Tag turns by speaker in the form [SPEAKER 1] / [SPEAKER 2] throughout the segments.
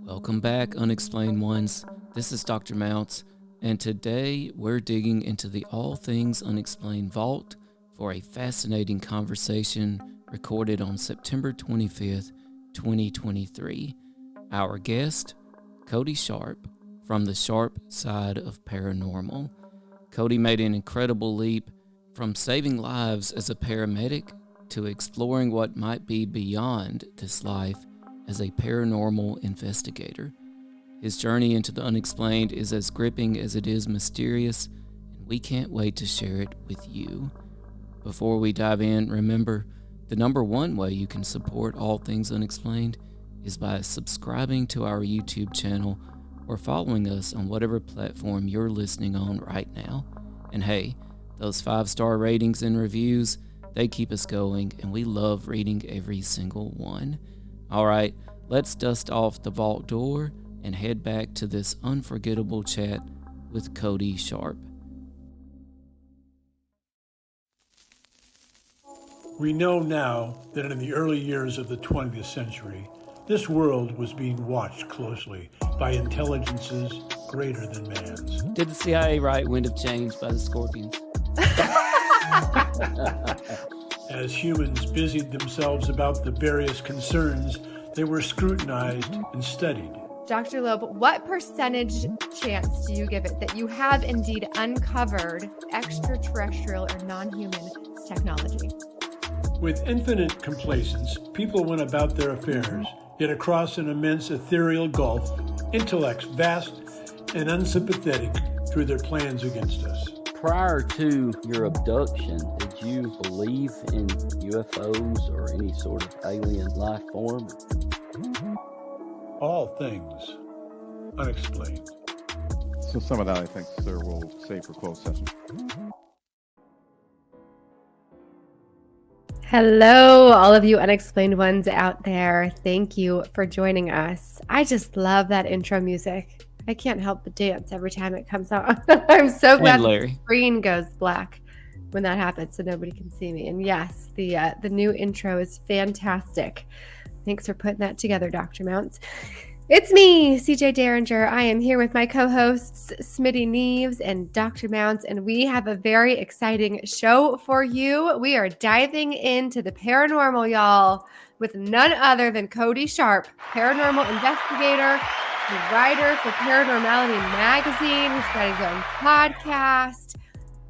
[SPEAKER 1] Welcome back, Unexplained Ones. This is Dr. Mounts, and today we're digging into the All Things Unexplained vault for a fascinating conversation recorded on September 25th, 2023. Our guest, Cody Sharpe, from the Sharpe side of Paranormal. Cody made an incredible leap from saving lives as a paramedic to exploring what might be beyond this life as a paranormal investigator. His journey into the unexplained is as gripping as it is mysterious, and we can't wait to share it with you. Before we dive in, remember, the number one way you can support All Things Unexplained is by subscribing to our YouTube channel or following us on whatever platform you're listening on right now. And hey, those 5-star ratings and reviews, they keep us going, and we love reading every single one. All right, let's dust off the vault door and head back to this unforgettable chat with Cody Sharpe.
[SPEAKER 2] We know now that in the early years of the 20th century, this world was being watched closely by intelligences greater than man's.
[SPEAKER 1] Did the CIA write Wind of Change by the Scorpions?
[SPEAKER 2] As humans busied themselves about the various concerns, they were scrutinized and studied.
[SPEAKER 3] Dr. Loeb, what percentage chance do you give it that you have indeed uncovered extraterrestrial or non-human technology?
[SPEAKER 2] With infinite complacence, people went about their affairs, yet across an immense ethereal gulf, intellects vast and unsympathetic threw their plans against us.
[SPEAKER 4] Prior to your abduction, did you believe in UFOs or any sort of alien life form?
[SPEAKER 2] All things unexplained.
[SPEAKER 5] So some of that, I think, sir, we'll save for closed session.
[SPEAKER 3] Hello, all of you unexplained ones out there. Thank you for joining us. I just love that intro music. I can't help but dance every time it comes on. I'm so glad the screen goes black when that happens so nobody can see me. And yes, the new intro is fantastic. Thanks for putting that together, Dr. Mounts. It's me, CJ Derringer. I am here with my co-hosts, Smitty Neves and Dr. Mounts, and we have a very exciting show for you. We are diving into the paranormal, y'all, with none other than Cody Sharpe, paranormal investigator, the writer for Paranormality Magazine. He's got his own podcast.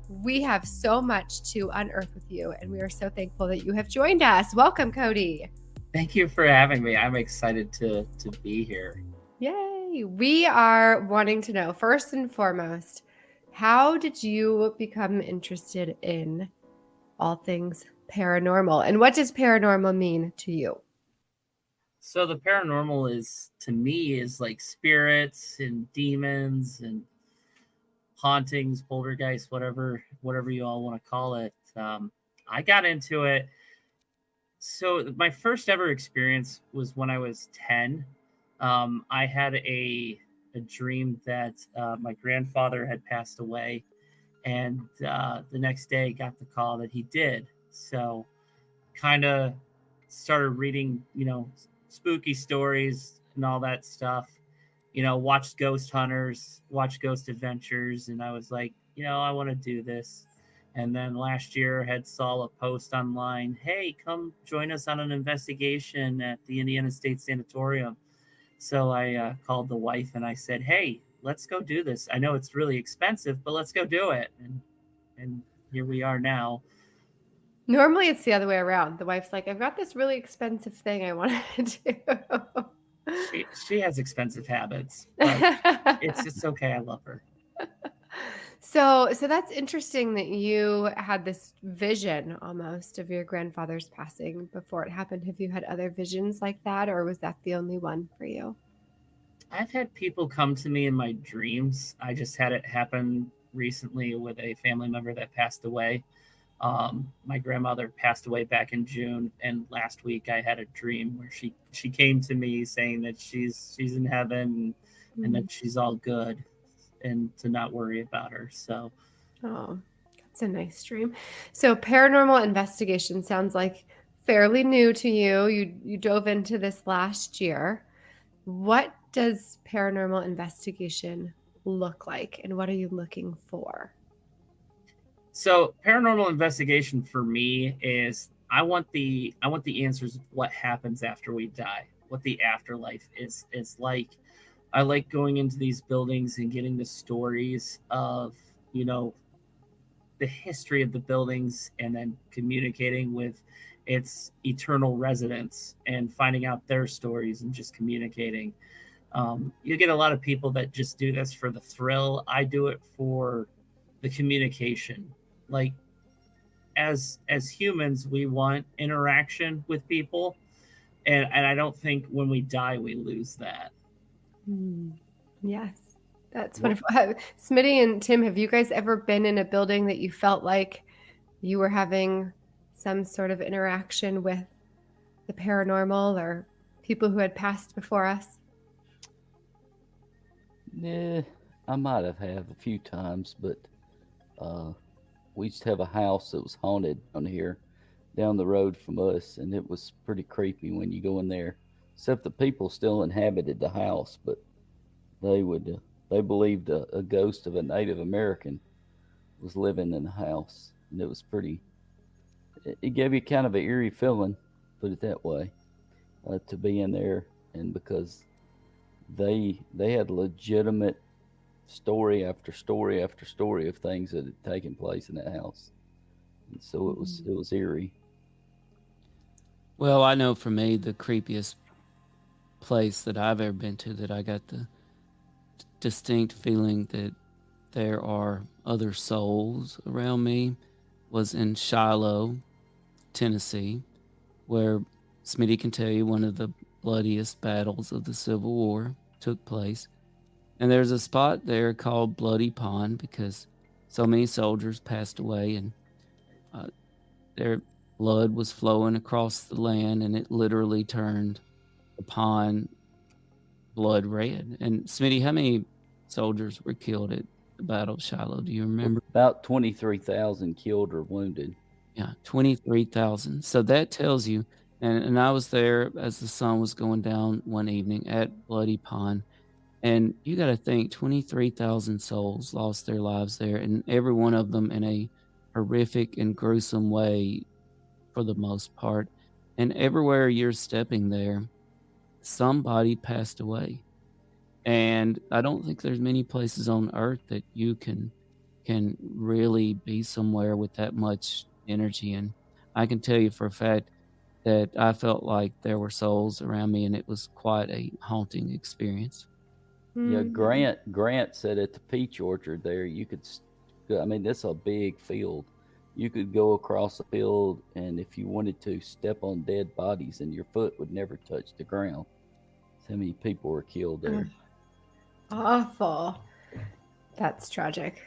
[SPEAKER 3] We have so much to unearth with you, and we are so thankful that you have joined us. Welcome, Cody.
[SPEAKER 6] Thank you for having me. I'm excited to be here.
[SPEAKER 3] Yay. We are wanting to know, first and foremost, how did you become interested in all things paranormal? And what does paranormal mean to you?
[SPEAKER 6] So the paranormal is, to me, is like spirits and demons and hauntings, poltergeists, whatever you all want to call it. I got into it. So my first ever experience was when I was 10. I had a dream that my grandfather had passed away, and the next day got the call that he did. So kind of started reading, spooky stories and all that stuff, watched Ghost Hunters, watched Ghost Adventures, and I was like, I want to do this. And then last year had saw a post online, hey, come join us on an investigation at the Indiana State Sanatorium. So I called the wife and I said, hey, let's go do this. I know it's really expensive, but let's go do it. And here we are now.
[SPEAKER 3] Normally it's the other way around. The wife's like, I've got this really expensive thing I want to do.
[SPEAKER 6] She has expensive habits, but it's okay. I love her.
[SPEAKER 3] So that's interesting that you had this vision almost of your grandfather's passing before it happened. Have you had other visions like that, or was that the only one for you?
[SPEAKER 6] I've had people come to me in my dreams. I just had it happen recently with a family member that passed away. My grandmother passed away back in June, and last week I had a dream where she came to me saying that she's in heaven and that she's all good and to not worry about her. So,
[SPEAKER 3] oh, that's a nice dream. So paranormal investigation sounds like fairly new to you. You dove into this last year. What does paranormal investigation look like, and what are you looking for?
[SPEAKER 6] So paranormal investigation for me is I want the answers of what happens after we die, what the afterlife is like. I like going into these buildings and getting the stories of, the history of the buildings, and then communicating with its eternal residents and finding out their stories and just communicating. You get a lot of people that just do this for the thrill. I do it for the communication. Like, as humans, we want interaction with people, and I don't think when we die we lose that.
[SPEAKER 3] Yes, that's wonderful. Smitty and Tim, have you guys ever been in a building that you felt like you were having some sort of interaction with the paranormal or people who had passed before us?
[SPEAKER 4] Yeah, I might have a few times, but we used to have a house that was haunted on here down the road from us, and it was pretty creepy when you go in there. Except the people still inhabited the house, but they believed a ghost of a Native American was living in the house, and it was pretty. It gave you kind of an eerie feeling, put it that way, to be in there, and because they had legitimate story after story after story of things that had taken place in that house, and so it was eerie.
[SPEAKER 1] Well, I know for me, the creepiest place that I've ever been to that I got the distinct feeling that there are other souls around me was in Shiloh, Tennessee, where Smitty can tell you one of the bloodiest battles of the Civil War took place. And there's a spot there called Bloody Pond because so many soldiers passed away, and their blood was flowing across the land, and it literally turned the pond blood red. And Smitty, how many soldiers were killed at the Battle of Shiloh? Do you remember?
[SPEAKER 4] About 23,000 killed or wounded.
[SPEAKER 1] Yeah, 23,000. So that tells you, and I was there as the sun was going down one evening at Bloody Pond. And you got to think 23,000 souls lost their lives there, and every one of them in a horrific and gruesome way for the most part. And everywhere you're stepping there, somebody passed away. And I don't think there's many places on earth that you can really be somewhere with that much energy. And I can tell you for a fact that I felt like there were souls around me, and it was quite a haunting experience.
[SPEAKER 4] Yeah, Grant said at the peach orchard there, you could. I mean, that's a big field. You could go across the field, and if you wanted to, step on dead bodies, and your foot would never touch the ground. So many people were killed there.
[SPEAKER 3] Awful. That's tragic.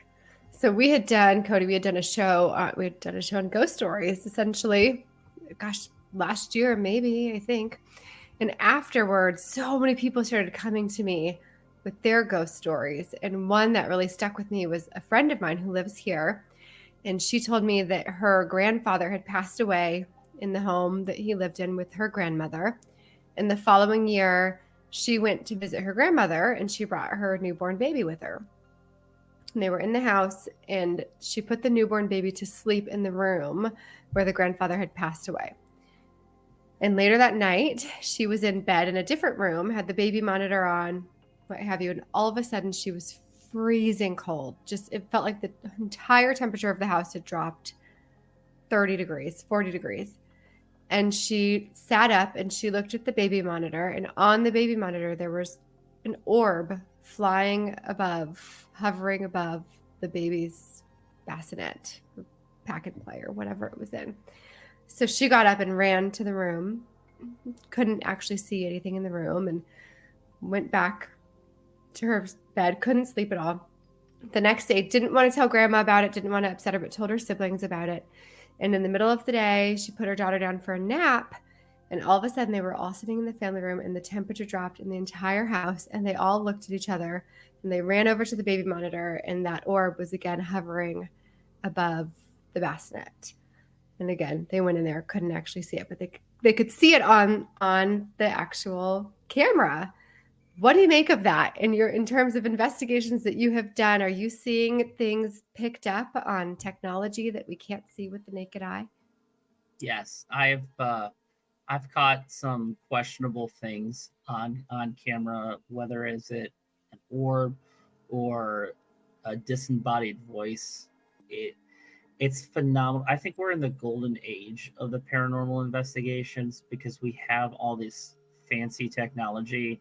[SPEAKER 3] So we had done a show. We had done a show on ghost stories, essentially. Gosh, last year maybe, I think. And afterwards, so many people started coming to me with their ghost stories. And one that really stuck with me was a friend of mine who lives here. And she told me that her grandfather had passed away in the home that he lived in with her grandmother. And the following year, she went to visit her grandmother, and she brought her newborn baby with her. And they were in the house, and she put the newborn baby to sleep in the room where the grandfather had passed away. And later that night, she was in bed in a different room, had the baby monitor on, what have you, and all of a sudden she was freezing cold. Just, it felt like the entire temperature of the house had dropped 30 degrees, 40 degrees. And she sat up and she looked at the baby monitor, and on the baby monitor there was an orb flying above, hovering above the baby's bassinet, or pack and play, or whatever it was in. So she got up and ran to the room, couldn't actually see anything in the room, and went back to her bed, couldn't sleep at all. The next day, didn't want to tell grandma about it, didn't want to upset her, but told her siblings about it. And in the middle of the day, she put her daughter down for a nap, and all of a sudden they were all sitting in the family room, and the temperature dropped in the entire house, and they all looked at each other, and they ran over to the baby monitor, and that orb was again hovering above the bassinet. And again, they went in there, couldn't actually see it, but they could see it on the actual camera. What do you make of that in terms of investigations that you have done? Are you seeing things picked up on technology that we can't see with the naked eye?
[SPEAKER 6] Yes, I've caught some questionable things on camera, whether is it an orb or a disembodied voice. It's phenomenal. I think we're in the golden age of the paranormal investigations because we have all this fancy technology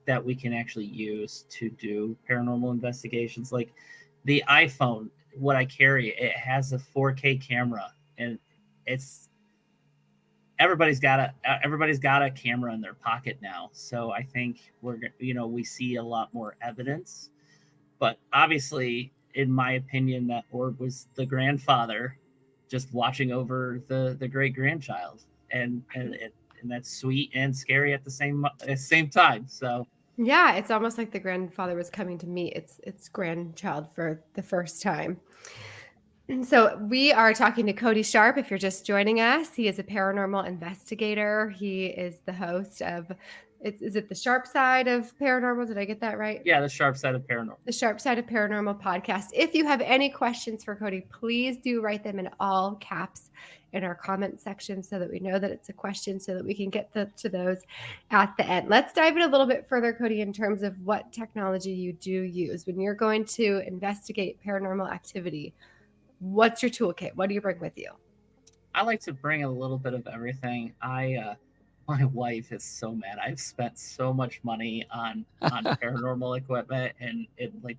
[SPEAKER 6] that we can actually use to do paranormal investigations. Like the iPhone, what I carry, it has a 4K camera, and it's everybody's got a camera in their pocket now. So I think we see a lot more evidence. But obviously, in my opinion, that orb was the grandfather just watching over the great grandchild, and that's sweet and scary at the same time. So
[SPEAKER 3] yeah, it's almost like the grandfather was coming to meet its grandchild for the first time. So we are talking to Cody Sharpe. If you're just joining us, he is a paranormal investigator. He is the host of, is it the Sharpe Side of Paranormal? Did I get that right?
[SPEAKER 6] Yeah, the Sharpe Side of Paranormal.
[SPEAKER 3] The Sharpe Side of Paranormal podcast. If you have any questions for Cody, please do write them in all caps in our comment section so that we know that it's a question, so that we can get to those at the end. Let's dive in a little bit further, Cody, in terms of what technology you do use when you're going to investigate paranormal activity. What's your toolkit? What do you bring with you?
[SPEAKER 6] I like to bring a little bit of everything. My wife is so mad. I've spent so much money on paranormal equipment, and it like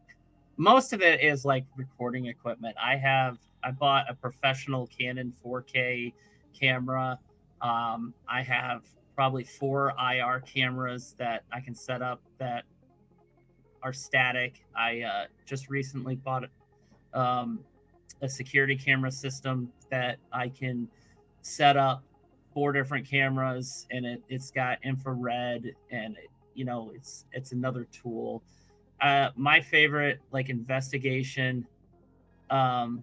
[SPEAKER 6] most of it is like recording equipment. I bought a professional Canon 4K camera. I have probably 4 IR cameras that I can set up that are static. I just recently bought a security camera system that I can set up 4 different cameras, and it's got infrared, and it's another tool. My favorite investigation. That's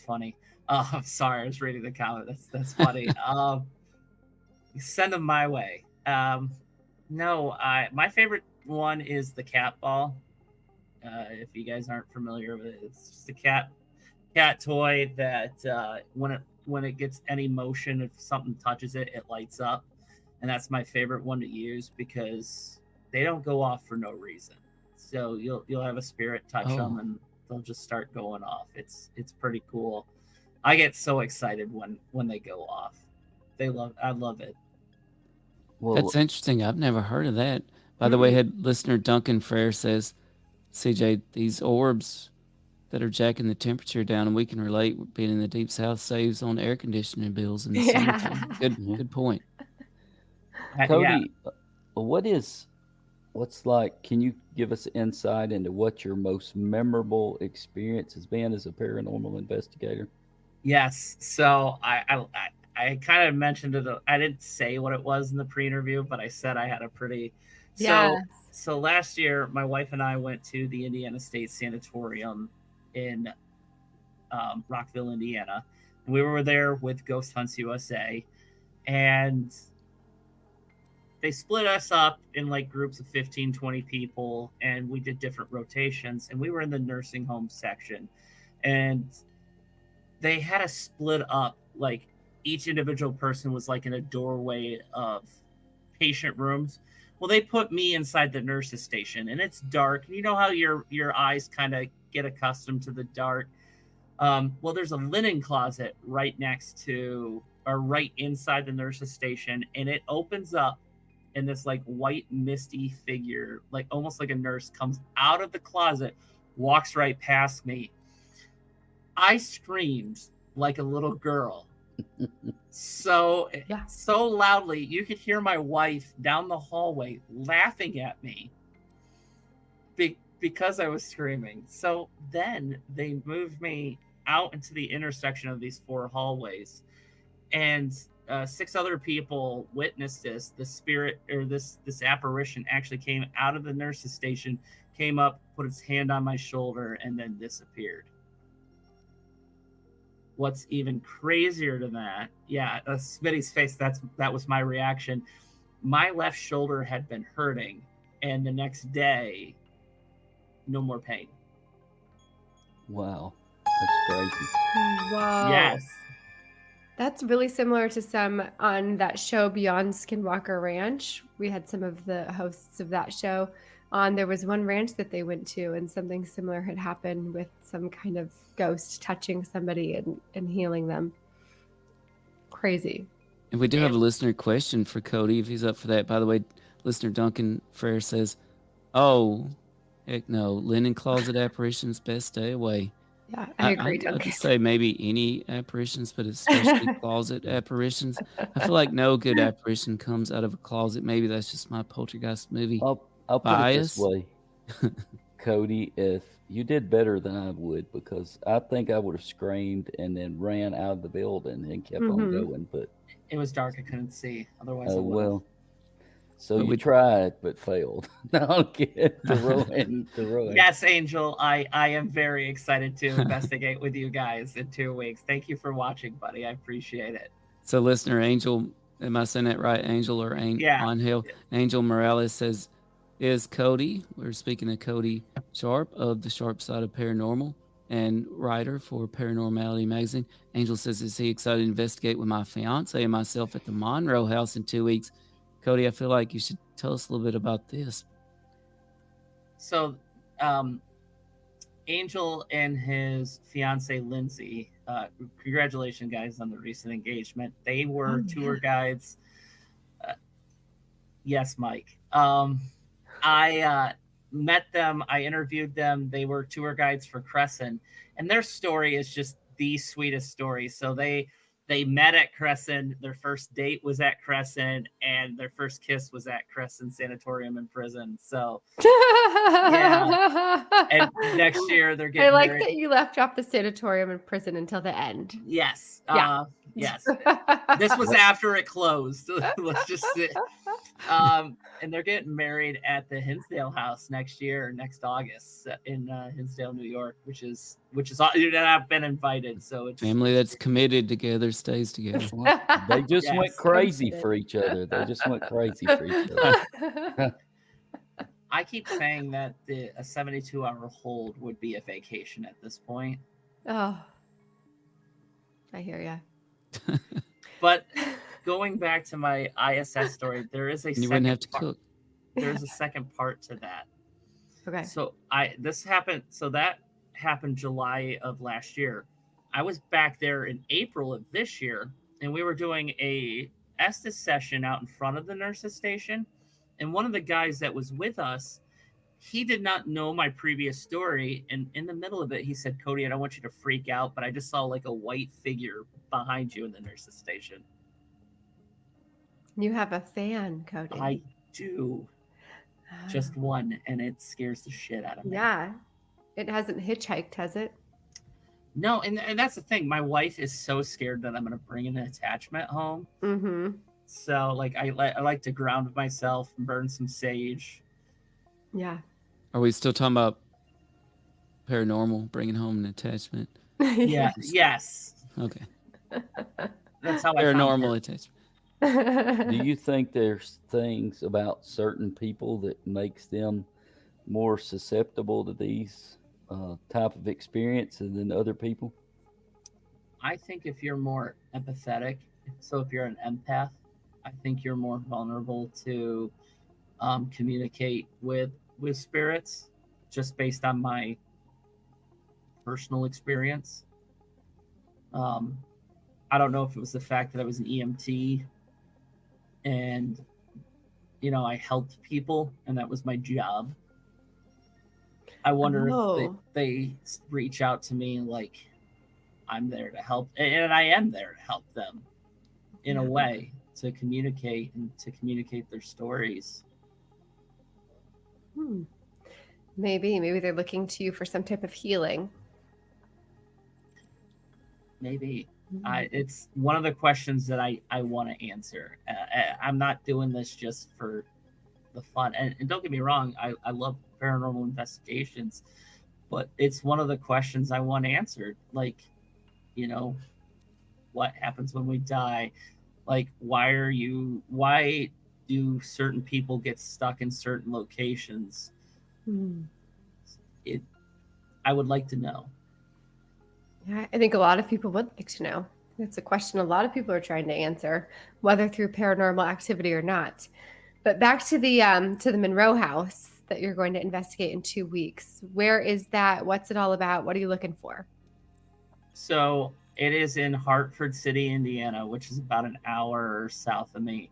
[SPEAKER 6] funny. I'm sorry, I was reading the comment. That's funny. Send them my way. My favorite one is the cat ball. If you guys aren't familiar with it, it's just a cat toy that when it gets any motion, if something touches it, it lights up, and that's my favorite one to use because they don't go off for no reason. So you'll have a spirit touch them, and they'll just start going off. It's pretty cool. I get so excited when they go off. I love it.
[SPEAKER 1] Well, that's interesting. I've never heard of that. By the way, had listener Duncan Frere says, CJ, these orbs that are jacking the temperature down, and we can relate, being in the Deep South saves on air conditioning bills in the summertime. Good point.
[SPEAKER 4] Cody, what's like, can you give us insight into what your most memorable experience has been as a paranormal investigator?
[SPEAKER 6] Yes. So I kind of mentioned it. I didn't say what it was in the pre-interview, but I said I had a pretty... So last year, my wife and I went to the Indiana State Sanatorium in Rockville, Indiana. We were there with Ghost Hunts USA, and they split us up in groups of 15, 20 people, and we did different rotations, and we were in the nursing home section, and they had us split up. Each individual person was in a doorway of patient rooms. Well, they put me inside the nurse's station, and it's dark. You know how your eyes kind of get accustomed to the dark. Well, there's a linen closet right inside the nurse's station, and it opens up, and this white misty figure, almost like a nurse, comes out of the closet, walks right past me. I screamed like a little girl. So loudly you could hear my wife down the hallway laughing at me because I was screaming. So then they moved me out into the intersection of these 4 hallways, and 6 other people witnessed this. The spirit, or this apparition, actually came out of the nurse's station, came up, put its hand on my shoulder, and then disappeared. what's even crazier than that, Smitty's face, that was my reaction. My left shoulder had been hurting, and the next day, no more pain.
[SPEAKER 4] Wow, that's crazy.
[SPEAKER 3] Wow.
[SPEAKER 6] Yes.
[SPEAKER 3] That's really similar to some on that show Beyond Skinwalker Ranch. We had some of the hosts of that show on. There was one ranch that they went to, and something similar had happened with some kind of ghost touching somebody and healing them. Crazy.
[SPEAKER 1] And we do have a listener question for Cody, if he's up for that. By the way, listener Duncan Frere says, "Oh, heck no, linen closet apparitions, best stay away."
[SPEAKER 3] Yeah, I agree, Duncan.
[SPEAKER 1] I'd just say maybe any apparitions, but especially closet apparitions. I feel like no good apparition comes out of a closet. Maybe that's just my poltergeist movie
[SPEAKER 4] I'll put it this
[SPEAKER 1] bias.
[SPEAKER 4] way, Cody, if you did better than I would, because I think I would have screamed and then ran out of the building and kept on going, but
[SPEAKER 6] it was dark. I couldn't see. Otherwise,
[SPEAKER 4] oh well. So you tried but failed. No, get the ruin.
[SPEAKER 6] Yes, Angel, I am very excited to investigate with you guys in 2 weeks. Thank you for watching, buddy. I appreciate it.
[SPEAKER 1] So, listener Angel, am I saying that right? Angel or Angel? Angel Morales says, "Is Cody?" We're speaking of Cody Sharpe of the Sharp Side of Paranormal and writer for Paranormality magazine. Angel says, "Is he excited to investigate with my fiance and myself at the Monroe House in 2 weeks?" Cody, I feel like you should tell us a little bit about this.
[SPEAKER 6] So, Angel and his fiance, Lindsay, congratulations, guys, on the recent engagement. They were tour guides. Yes, Mike. I met them. I interviewed them. They were tour guides for Crescent, and their story is just the sweetest story. So they met at Crescent. Their first date was at Crescent, and their first kiss was at Crescent Sanatorium and Prison. So, yeah. And next year they're getting
[SPEAKER 3] married.
[SPEAKER 6] That
[SPEAKER 3] you left off the sanatorium and prison until the end.
[SPEAKER 6] Yes.
[SPEAKER 3] Yeah.
[SPEAKER 6] Yes. This was after it closed. Let's just say. And they're getting married at the Hinsdale House next August in Hinsdale, New York, which is I've been invited. So it's
[SPEAKER 1] family that's committed together stays together.
[SPEAKER 4] They just went crazy for each other.
[SPEAKER 6] I keep saying that a 72-hour hold would be a vacation at this point.
[SPEAKER 3] Oh, I hear ya.
[SPEAKER 6] But going back to my ISS story, there is a
[SPEAKER 1] you wouldn't have to cook.
[SPEAKER 6] There's a second part to that.
[SPEAKER 3] Okay.
[SPEAKER 6] So that happened July of last year. I was back there in April of this year, and we were doing a Estes session out in front of the nurses station. And one of the guys that was with us, he did not know my previous story. And in the middle of it, he said, "Cody, I don't want you to freak out, but I just saw like a white figure behind you in the nurses station."
[SPEAKER 3] You have a fan, Cody.
[SPEAKER 6] I do. Just one, and it scares the shit out of me.
[SPEAKER 3] Yeah. It hasn't hitchhiked, has it?
[SPEAKER 6] No, and that's the thing. My wife is so scared that I'm going to bring an attachment home.
[SPEAKER 3] Mm-hmm.
[SPEAKER 6] So, like, I like to ground myself and burn some sage.
[SPEAKER 3] Yeah.
[SPEAKER 1] Are we still talking about paranormal, bringing home an attachment?
[SPEAKER 6] Yeah. Yes.
[SPEAKER 1] Okay.
[SPEAKER 6] That's how
[SPEAKER 1] paranormal attachment.
[SPEAKER 4] Do you think there's things about certain people that makes them more susceptible to these type of experiences than other people?
[SPEAKER 6] I think if you're more empathetic, so if you're an empath, I think you're more vulnerable to communicate with spirits, just based on my personal experience. I don't know if it was the fact that I was an EMT and, I helped people and that was my job. I wonder if they reach out to me like I'm there to help, and I am there to help them in a way to communicate their stories.
[SPEAKER 3] Maybe they're looking to you for some type of healing.
[SPEAKER 6] Maybe. It's one of the questions that I want to answer. I'm not doing this just for the fun. And don't get me wrong, I love paranormal investigations, but it's one of the questions I want answered. Like, you know, what happens when we die? Like, why do certain people get stuck in certain locations? I would like to know.
[SPEAKER 3] Yeah, I think a lot of people would like to know. It's a question a lot of people are trying to answer, whether through paranormal activity or not. But back to the Monroe house that you're going to investigate in 2 weeks. Where is that? What's it all about? What are you looking for?
[SPEAKER 6] So it is in Hartford City, Indiana, which is about an hour south of me.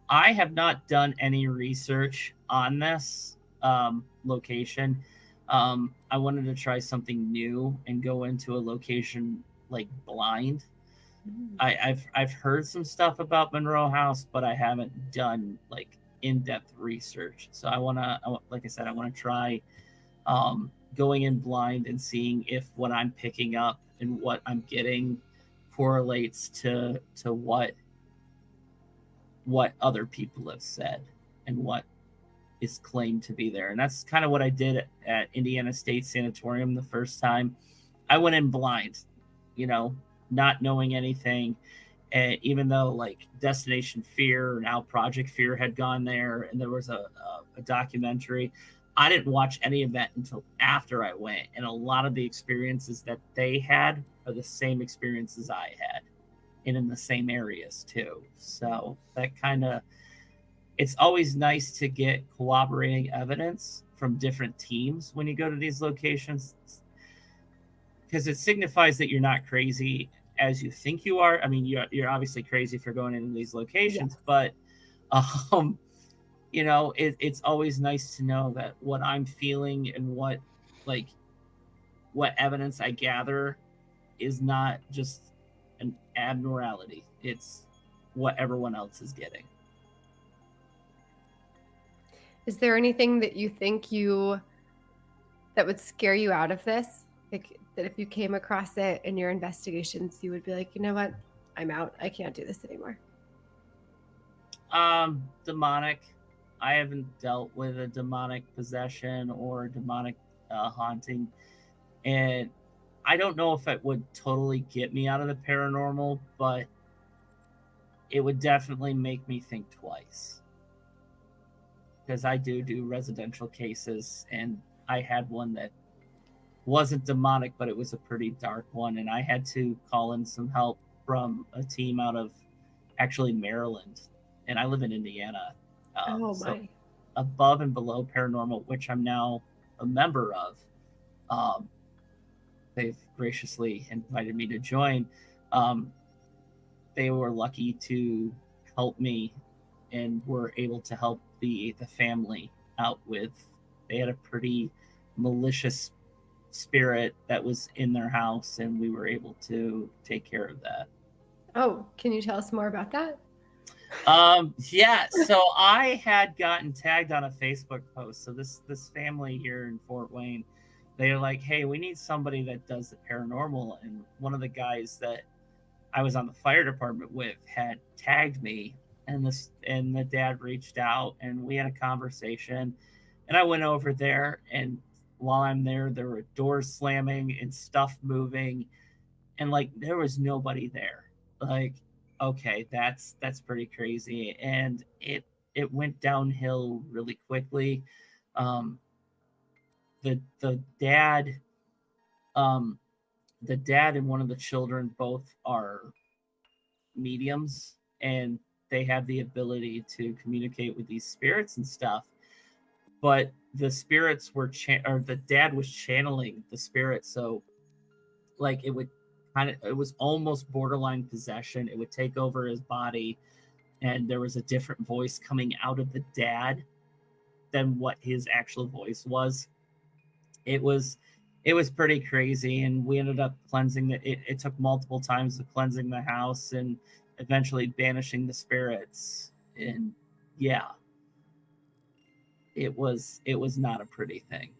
[SPEAKER 6] I have not done any research on this location. I wanted to try something new and go into a location like blind. I've heard some stuff about Monroe House, but I haven't done like in-depth research. So like I said, I want to try going in blind and seeing if what I'm picking up and what I'm getting correlates to what other people have said and what is claimed to be there. And that's kind of what I did at Indiana State Sanatorium the first time. I went in blind, not knowing anything. And even though like Destination Fear and Now Project Fear had gone there and there was a documentary, I didn't watch any of that until after I went. And a lot of the experiences that they had are the same experiences I had and in the same areas too. So that it's always nice to get corroborating evidence from different teams when you go to these locations, because it signifies that you're not crazy as you think you are. I mean, you're obviously crazy for going into these locations, but it's always nice to know that what I'm feeling and what evidence I gather is not just an abnormality. It's what everyone else is getting.
[SPEAKER 3] Is there anything that you think that would scare you out of this? Like that if you came across it in your investigations, you would be like, you know what? I'm out. I can't do this anymore.
[SPEAKER 6] Demonic. I haven't dealt with a demonic possession or a demonic haunting. And I don't know if it would totally get me out of the paranormal, but it would definitely make me think twice. Because I do residential cases, and I had one that wasn't demonic, but it was a pretty dark one, and I had to call in some help from a team out of actually Maryland, and I live in Indiana. So Above and Below Paranormal, which I'm now a member of, they've graciously invited me to join. They were lucky to help me and were able to help the family out with. They had a pretty malicious spirit that was in their house, and we were able to take care of that.
[SPEAKER 3] Oh, can you tell us more about that?
[SPEAKER 6] Yeah. So I had gotten tagged on a Facebook post. So this family here in Fort Wayne, they're like, hey, we need somebody that does the paranormal. And one of the guys that I was on the fire department with had tagged me, and the dad reached out, and we had a conversation, and I went over there, and while I'm there were doors slamming and stuff moving, and like there was nobody there. Like, okay, that's pretty crazy. And it went downhill really quickly. The dad and one of the children both are mediums, and they have the ability to communicate with these spirits and stuff. But the spirits were the dad was channeling the spirit, so like it was almost borderline possession. It would take over his body, and there was a different voice coming out of the dad than what his actual voice was. It was pretty crazy, and we ended up cleansing it. It took multiple times of cleansing the house and eventually banishing the spirits. And yeah, it was not a pretty thing.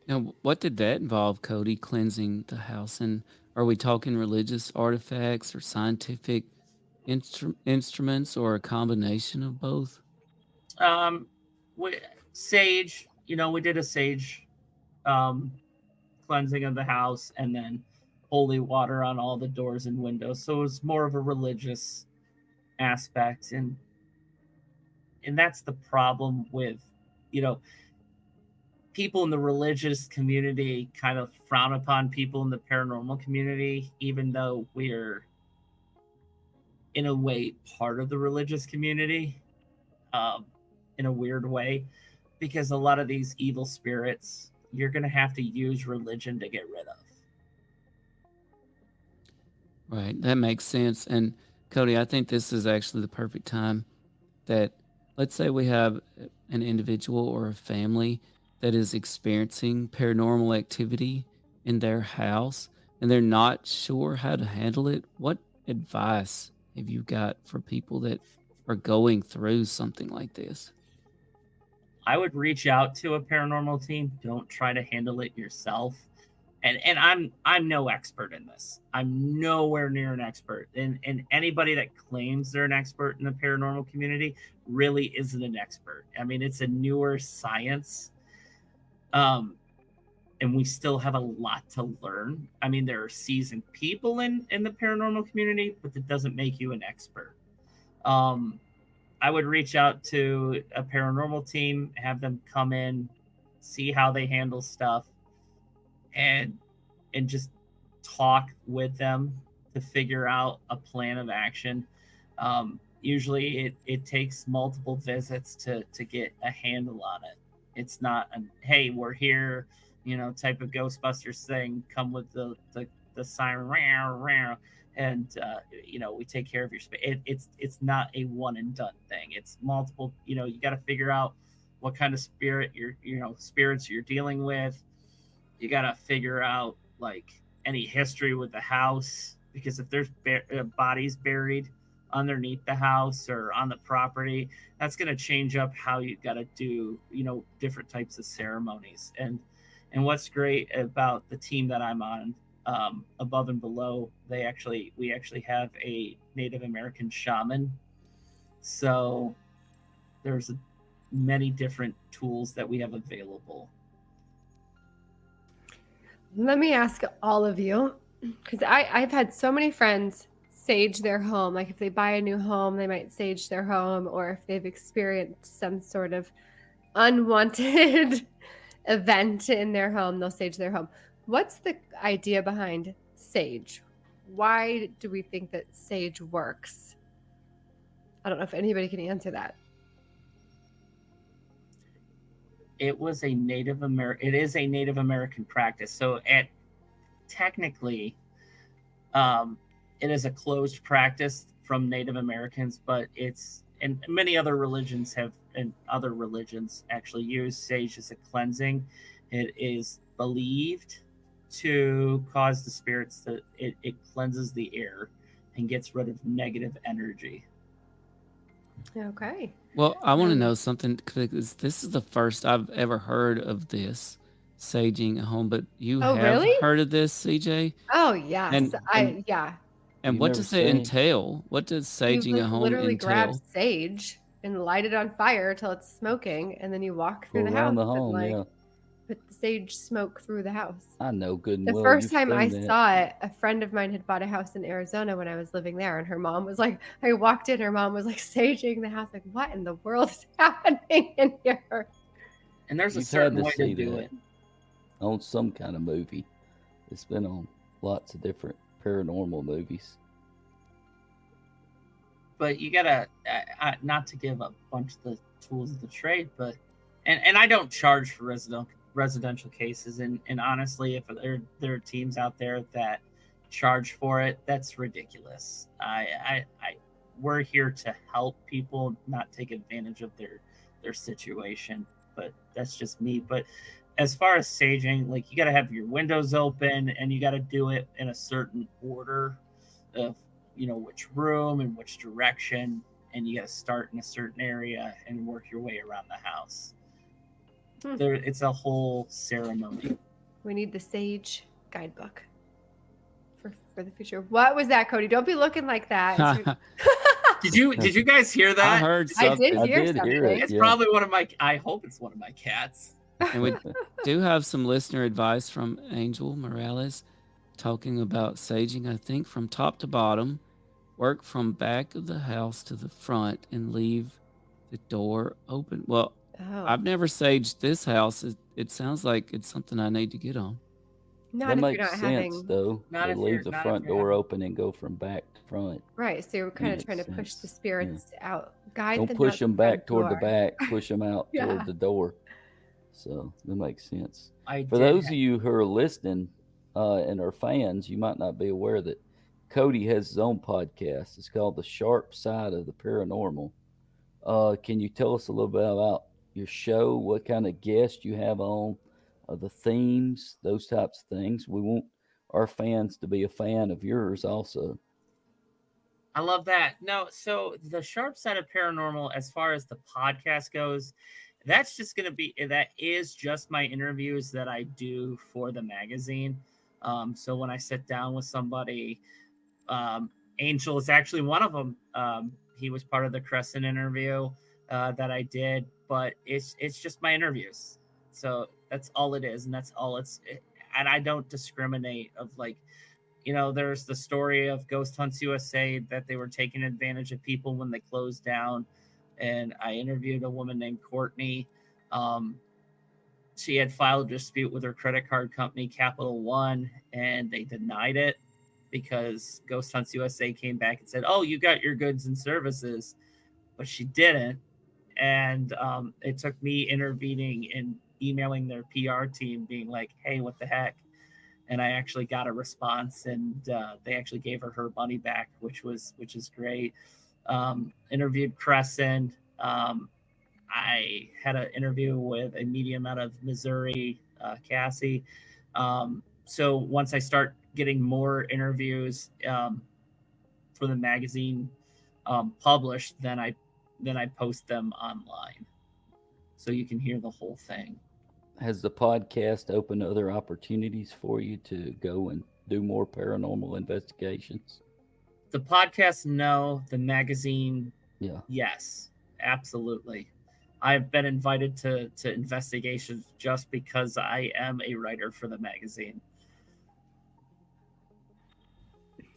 [SPEAKER 1] Now, what did that involve, Cody, cleansing the house? And are we talking religious artifacts or scientific instruments, or a combination of both?
[SPEAKER 6] Sage, we did a sage cleansing of the house, and then holy water on all the doors and windows. So it was more of a religious aspect. And that's the problem with, people in the religious community kind of frown upon people in the paranormal community, even though we're in a way part of the religious community, in a weird way, because a lot of these evil spirits, you're going to have to use religion to get rid of.
[SPEAKER 1] Right. That makes sense. And Cody, I think this is actually the perfect time that, let's say we have an individual or a family that is experiencing paranormal activity in their house and they're not sure how to handle it. What advice have you got for people that are going through something like this?
[SPEAKER 6] I would reach out to a paranormal team. Don't try to handle it yourself. And I'm no expert in this. I'm nowhere near an expert. And anybody that claims they're an expert in the paranormal community really isn't an expert. I mean, it's a newer science. And we still have a lot to learn. I mean, there are seasoned people in the paranormal community, but that doesn't make you an expert. I would reach out to a paranormal team, have them come in, see how they handle stuff, and just talk with them to figure out a plan of action. Usually it takes multiple visits to get a handle on it. It's not hey, we're here, type of Ghostbusters thing, come with the siren, and we take care of your space. It's not a one and done thing. It's multiple. You got to figure out what kind of spirits you're dealing with. You got to figure out like any history with the house, because if there's bodies buried underneath the house or on the property, that's going to change up how you got to do different types of ceremonies. And what's great about the team that I'm on, Above and Below, we actually have a Native American shaman, so there's many different tools that we have available.
[SPEAKER 3] Let me ask all of you, because I've had so many friends sage their home. Like if they buy a new home, they might sage their home, or if they've experienced some sort of unwanted event in their home, they'll sage their home. What's the idea behind sage? Why do we think that sage works? I don't know if anybody can answer that.
[SPEAKER 6] It is a Native American practice. So technically, it is a closed practice from Native Americans, but and many other religions actually use sage as a cleansing. It is believed to cause the spirits it cleanses the air and gets rid of negative energy.
[SPEAKER 3] Okay.
[SPEAKER 1] Well, I want to know something, because this is the first I've ever heard of this, saging a home. But you have
[SPEAKER 3] really?
[SPEAKER 1] heard of this, CJ?
[SPEAKER 3] Oh, yes. Yeah.
[SPEAKER 1] And what does it entail? What does saging a home
[SPEAKER 3] literally
[SPEAKER 1] entail?
[SPEAKER 3] grab sage and light it on fire till it's smoking, and then you walk through the house and put the sage smoke through the house.
[SPEAKER 4] I know good and
[SPEAKER 3] well.
[SPEAKER 4] The
[SPEAKER 3] first time I saw it, a friend of mine had bought a house in Arizona when I was living there, and her mom was like, I walked in, her mom was like saging the house. Like, what in the world is happening in here?
[SPEAKER 6] And there's a certain way to do it.
[SPEAKER 4] On some kind of movie. It's been on lots of different paranormal movies.
[SPEAKER 6] But you gotta, not to give a bunch of the tools of the trade, but and I don't charge for residential cases, and honestly, if there are teams out there that charge for it, that's ridiculous. We're here to help people, not take advantage of their situation. But that's just me. But as far as saging, like, you got to have your windows open, and you got to do it in a certain order of which room and which direction, and you got to start in a certain area and work your way around the house. It's a whole ceremony.
[SPEAKER 3] We need the sage guidebook for the future. What was that, Cody? Don't be looking like that.
[SPEAKER 6] Did you guys hear that?
[SPEAKER 1] I heard something.
[SPEAKER 3] I did hear something.
[SPEAKER 6] It's probably one of my. I hope it's one of my cats.
[SPEAKER 1] And we do have some listener advice from Angel Morales. talking about saging, I think, from top to bottom, work from back of the house to the front, and leave the door open. Well, I've never saged this house. It sounds like it's something I need to get on.
[SPEAKER 3] Not
[SPEAKER 4] that
[SPEAKER 3] if you're
[SPEAKER 4] makes
[SPEAKER 3] not
[SPEAKER 4] sense,
[SPEAKER 3] having.
[SPEAKER 4] though.
[SPEAKER 6] Not
[SPEAKER 4] To
[SPEAKER 6] if
[SPEAKER 4] leave
[SPEAKER 6] you're
[SPEAKER 4] the
[SPEAKER 6] not
[SPEAKER 4] front
[SPEAKER 6] if you're
[SPEAKER 4] door
[SPEAKER 6] having.
[SPEAKER 4] open and go from back to front.
[SPEAKER 3] Right. So you're kind of
[SPEAKER 4] Makes
[SPEAKER 3] trying to push the
[SPEAKER 4] sense.
[SPEAKER 3] spirits out, guide
[SPEAKER 4] Don't
[SPEAKER 3] them
[SPEAKER 4] push
[SPEAKER 3] out the
[SPEAKER 4] them
[SPEAKER 3] front
[SPEAKER 4] back toward the
[SPEAKER 3] door.
[SPEAKER 4] back. Push them out
[SPEAKER 3] Yeah.
[SPEAKER 4] toward the door. So that makes sense.
[SPEAKER 6] I
[SPEAKER 4] For
[SPEAKER 6] did
[SPEAKER 4] those of you who are listening and are fans, you might not be aware that Cody has his own podcast. It's called The Sharp Side of the Paranormal. Can you tell us a little bit about your show? What kind of guests you have on? The themes, those types of things. We want our fans to be a fan of yours also.
[SPEAKER 6] I love that. No, so the Sharp Side of Paranormal, as far as the podcast goes, that is just my interviews that I do for the magazine. So when I sit down with somebody, Angel is actually one of them. He was part of the Crescent interview that I did, but it's just my interviews. So that's all it is, and that's all and I don't discriminate of like, there's the story of Ghost Hunts USA that they were taking advantage of people when they closed down. And I interviewed a woman named Courtney. She had filed a dispute with her credit card company, Capital One, and they denied it because Ghost Hunts USA came back and said, "Oh, you got your goods and services," but she didn't. And it took me intervening and emailing their PR team, being like, "Hey, what the heck?" And I actually got a response, and they actually gave her money back, which is great. Interviewed Crescent. I had an interview with a medium out of Missouri, Cassie. So once I start getting more interviews for the magazine published, then I post them online, so you can hear the whole thing.
[SPEAKER 4] Has the podcast opened other opportunities for you to go and do more paranormal investigations?
[SPEAKER 6] The podcast, no. The magazine,
[SPEAKER 4] yeah.
[SPEAKER 6] Yes, absolutely. I've been invited to investigations just because I am a writer for the magazine.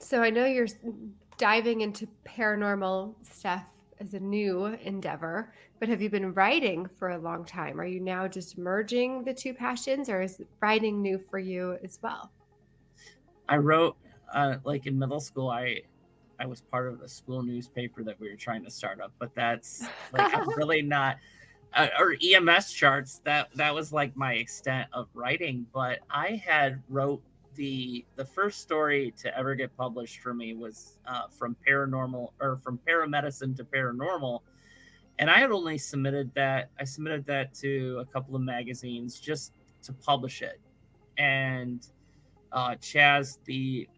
[SPEAKER 3] So I know you're diving into paranormal stuff as a new endeavor, but have you been writing for a long time? Are you now just merging the two passions, or is writing new for you as well?
[SPEAKER 6] I wrote like in middle school. I was part of the school newspaper that we were trying to start up, but that's like I'm really not. Or EMS charts. That was like my extent of writing. But I had wrote the first story to ever get published for me was from paranormal, or from paramedicine to paranormal, and I had only submitted that. I submitted that to a couple of magazines just to publish it, and Chaz, the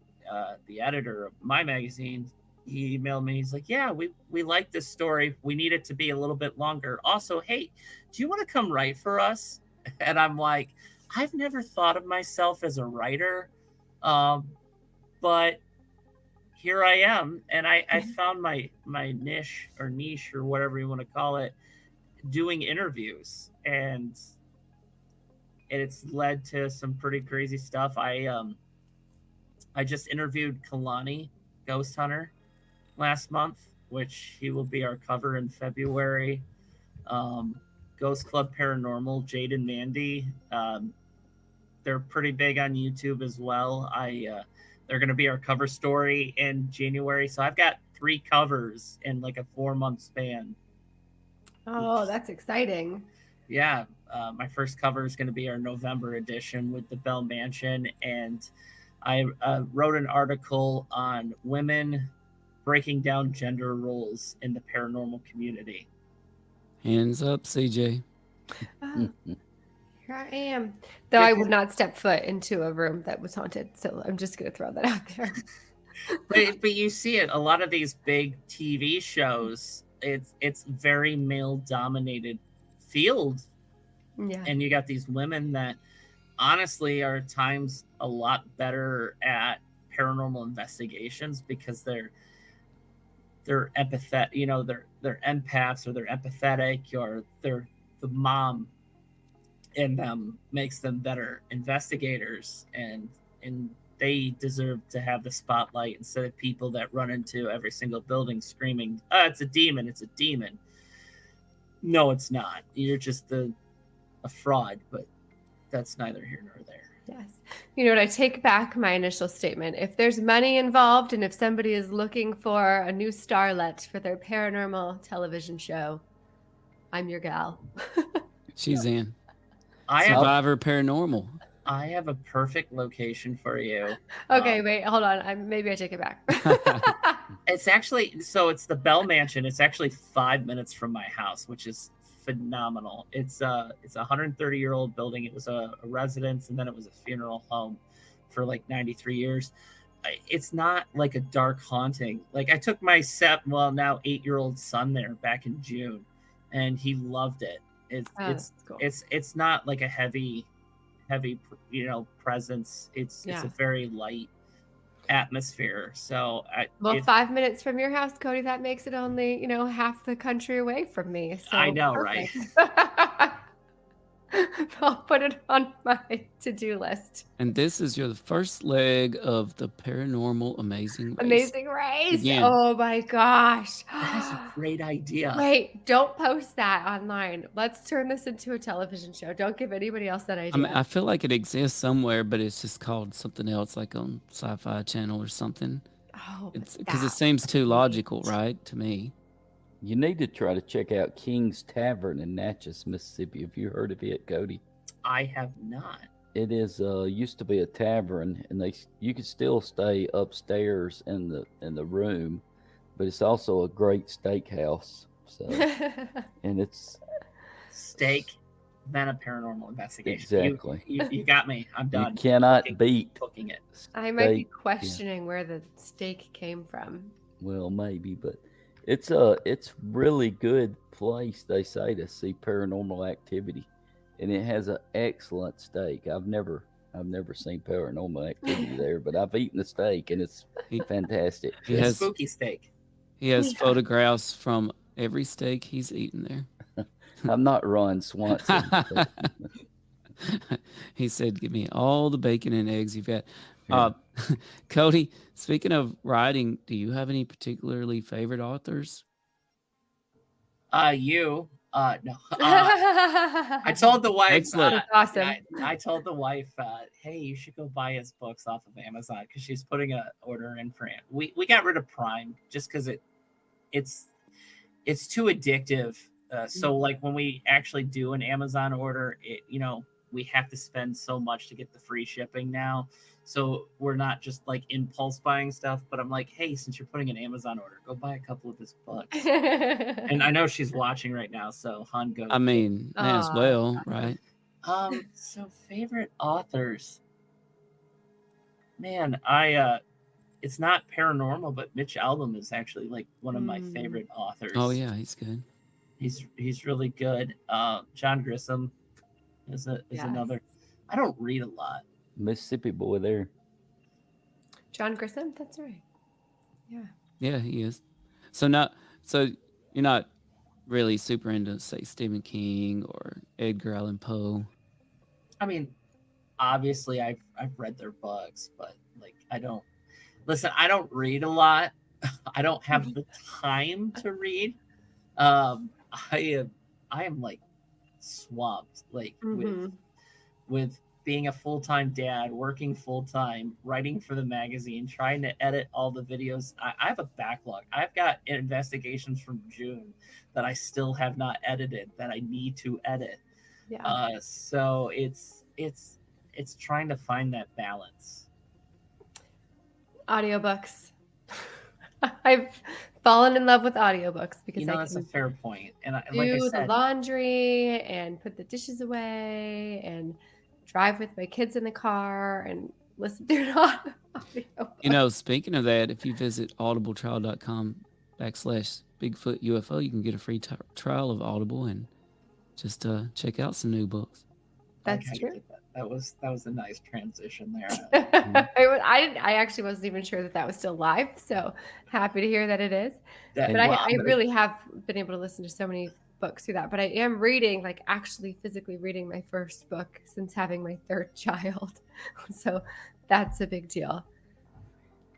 [SPEAKER 6] editor of my magazine, he emailed me. He's like, "Yeah, we like this story. We need it to be a little bit longer. Also, hey, do you want to come write for us?" And I'm like, I've never thought of myself as a writer, but here I am, and I found my niche or whatever you want to call it, doing interviews, and it's led to some pretty crazy stuff. I just interviewed Kalani, Ghost Hunter, last month, which he will be our cover in February. Ghost Club Paranormal, Jade and Mandy, they're pretty big on YouTube as well. They're going to be our cover story in January, so I've got 3 covers in like a 4-month span.
[SPEAKER 3] Oh, that's exciting.
[SPEAKER 6] Yeah, my first cover is going to be our November edition with the Bell Mansion, and I wrote an article on women breaking down gender roles in the paranormal community.
[SPEAKER 1] Hands up, CJ.
[SPEAKER 3] Oh, here I am. Though I would not step foot into a room that was haunted, so I'm just going to throw that out there.
[SPEAKER 6] but you see it, a lot of these big TV shows, it's very male-dominated field.
[SPEAKER 3] Yeah.
[SPEAKER 6] And you got these women that honestly are at times a lot better at paranormal investigations because they're empathetic, they're empaths, or they're empathetic, or they're the mom in them makes them better investigators. And they deserve to have the spotlight instead of people that run into every single building screaming, it's a demon, it's a demon. No, it's not. You're just a fraud, but that's neither here nor there.
[SPEAKER 3] Yes. You know what? I take back my initial statement. If there's money involved and if somebody is looking for a new starlet for their paranormal television show, I'm your gal.
[SPEAKER 1] She's in. Survivor Paranormal.
[SPEAKER 6] I have a perfect location for you.
[SPEAKER 3] Okay, wait, hold on. Maybe I take it back.
[SPEAKER 6] It's actually, so it's the Bell Mansion. It's actually 5 minutes from my house, which is phenomenal. It's a 130-year-old building. It was a residence, and then it was a funeral home for like 93 years. It's not like a dark haunting. Like I took my now 8-year-old son there back in June, and he loved it. It's not like a heavy, presence. It's a very light atmosphere. So
[SPEAKER 3] 5 minutes from your house, Cody, that makes it only half the country away from me. So
[SPEAKER 6] I know, right?
[SPEAKER 3] I'll put it on my to-do list.
[SPEAKER 1] And this is your first leg of the Paranormal Amazing Race.
[SPEAKER 3] Amazing Race. Again. Oh my gosh.
[SPEAKER 6] That's a great idea.
[SPEAKER 3] Wait, don't post that online. Let's turn this into a television show. Don't give anybody else that idea.
[SPEAKER 1] I mean, I feel like it exists somewhere, but it's just called something else, like on Sci-Fi Channel or something.
[SPEAKER 3] Oh,
[SPEAKER 1] because it seems too logical, right, to me.
[SPEAKER 4] You need to try to check out King's Tavern in Natchez, Mississippi. Have you heard of it, Cody?
[SPEAKER 6] I have not.
[SPEAKER 4] It is used to be a tavern, and you can still stay upstairs in the room, but it's also a great steakhouse. So, and it's
[SPEAKER 6] steak, then a paranormal investigation.
[SPEAKER 4] Exactly.
[SPEAKER 6] You got me. I'm done.
[SPEAKER 4] You cannot beat
[SPEAKER 6] cooking it.
[SPEAKER 3] I might be questioning where the steak came from.
[SPEAKER 4] Well, maybe, but. It's a really good place, they say, to see paranormal activity, and it has an excellent steak. I've never seen paranormal activity there, but I've eaten the steak and it's fantastic.
[SPEAKER 1] He has
[SPEAKER 6] spooky steak.
[SPEAKER 1] He has photographs from every steak he's eaten there.
[SPEAKER 4] I'm not Ron Swanson.
[SPEAKER 1] He said, "Give me all the bacon and eggs you've got." Yeah. Cody, speaking of writing, do you have any particularly favorite authors?
[SPEAKER 6] No. I told the wife.
[SPEAKER 3] Awesome.
[SPEAKER 6] I told the wife, hey, you should go buy his books off of Amazon because she's putting an order in for it. We got rid of Prime just because it's too addictive. So like when we actually do an Amazon order, we have to spend so much to get the free shipping now. So we're not just like impulse buying stuff, but I'm like, hey, since you're putting an Amazon order, go buy a couple of his books. And I know she's watching right now, so Han, go.
[SPEAKER 1] I mean, as well, right?
[SPEAKER 6] So favorite authors. Man, it's not paranormal, but Mitch Albom is actually like one of my favorite authors.
[SPEAKER 1] Oh yeah, he's good.
[SPEAKER 6] He's really good. John Grisham is another. I don't read a lot.
[SPEAKER 4] Mississippi boy there.
[SPEAKER 3] John Grisham, that's right. Yeah.
[SPEAKER 1] Yeah, he is. So you're not really super into, say, Stephen King or Edgar Allan Poe.
[SPEAKER 6] I mean, obviously I've read their books, but like I don't read a lot. I don't have the time to read. I am like swamped like with being a full-time dad, working full-time, writing for the magazine, trying to edit all the videos. I have a backlog. I've got investigations from June that I still have not edited that I need to edit. Yeah. So it's trying to find that balance.
[SPEAKER 3] Audiobooks. I've fallen in love with audiobooks because
[SPEAKER 6] that's a fair point. And
[SPEAKER 3] like I said, the laundry and put the dishes away and drive with my kids in the car and listen to it on audio.
[SPEAKER 1] Speaking of that, if you visit audibletrial.com/Bigfoot UFO, you can get a free trial of Audible and just check out some new books.
[SPEAKER 3] That's true.
[SPEAKER 6] That was a nice transition there.
[SPEAKER 3] I actually wasn't even sure that was still live, so happy to hear that it is. I really have been able to listen to so many books through that, but I am reading, like actually physically reading my first book since having my third child. So that's a big deal.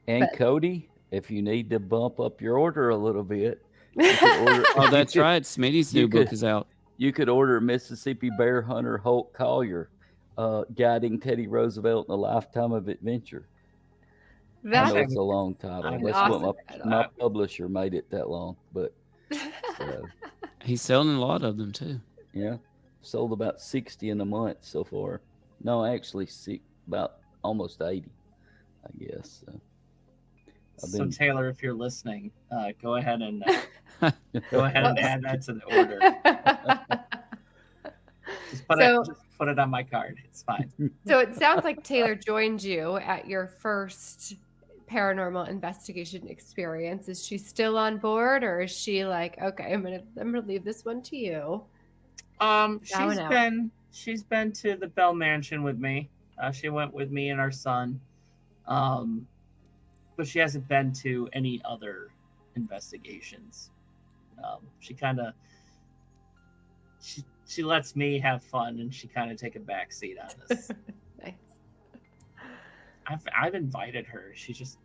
[SPEAKER 4] And Cody, if you need to bump up your order a little bit, you could order.
[SPEAKER 1] Oh, that's right. Smitty's new book is out.
[SPEAKER 4] You could order Mississippi Bear Hunter Holt Collier, Guiding Teddy Roosevelt in a Lifetime of Adventure. I know it's a long title. That's awesome. What my publisher made it that long, but
[SPEAKER 1] he's selling a lot of them too.
[SPEAKER 4] Yeah, sold about 60 in a month so far. No, actually, about almost 80, I guess.
[SPEAKER 6] So Taylor, if you're listening, go ahead and add that to the order. Just put it on my card. It's fine.
[SPEAKER 3] So it sounds like Taylor joined you at your first paranormal investigation experience. Is she still on board, or is she like, okay, I'm gonna leave this one to you?
[SPEAKER 6] She's been to the Bell Mansion with me. She went with me and our son. But she hasn't been to any other investigations. She lets me have fun, and she kind of take a back seat on this.
[SPEAKER 3] Nice.
[SPEAKER 6] I've invited her. She just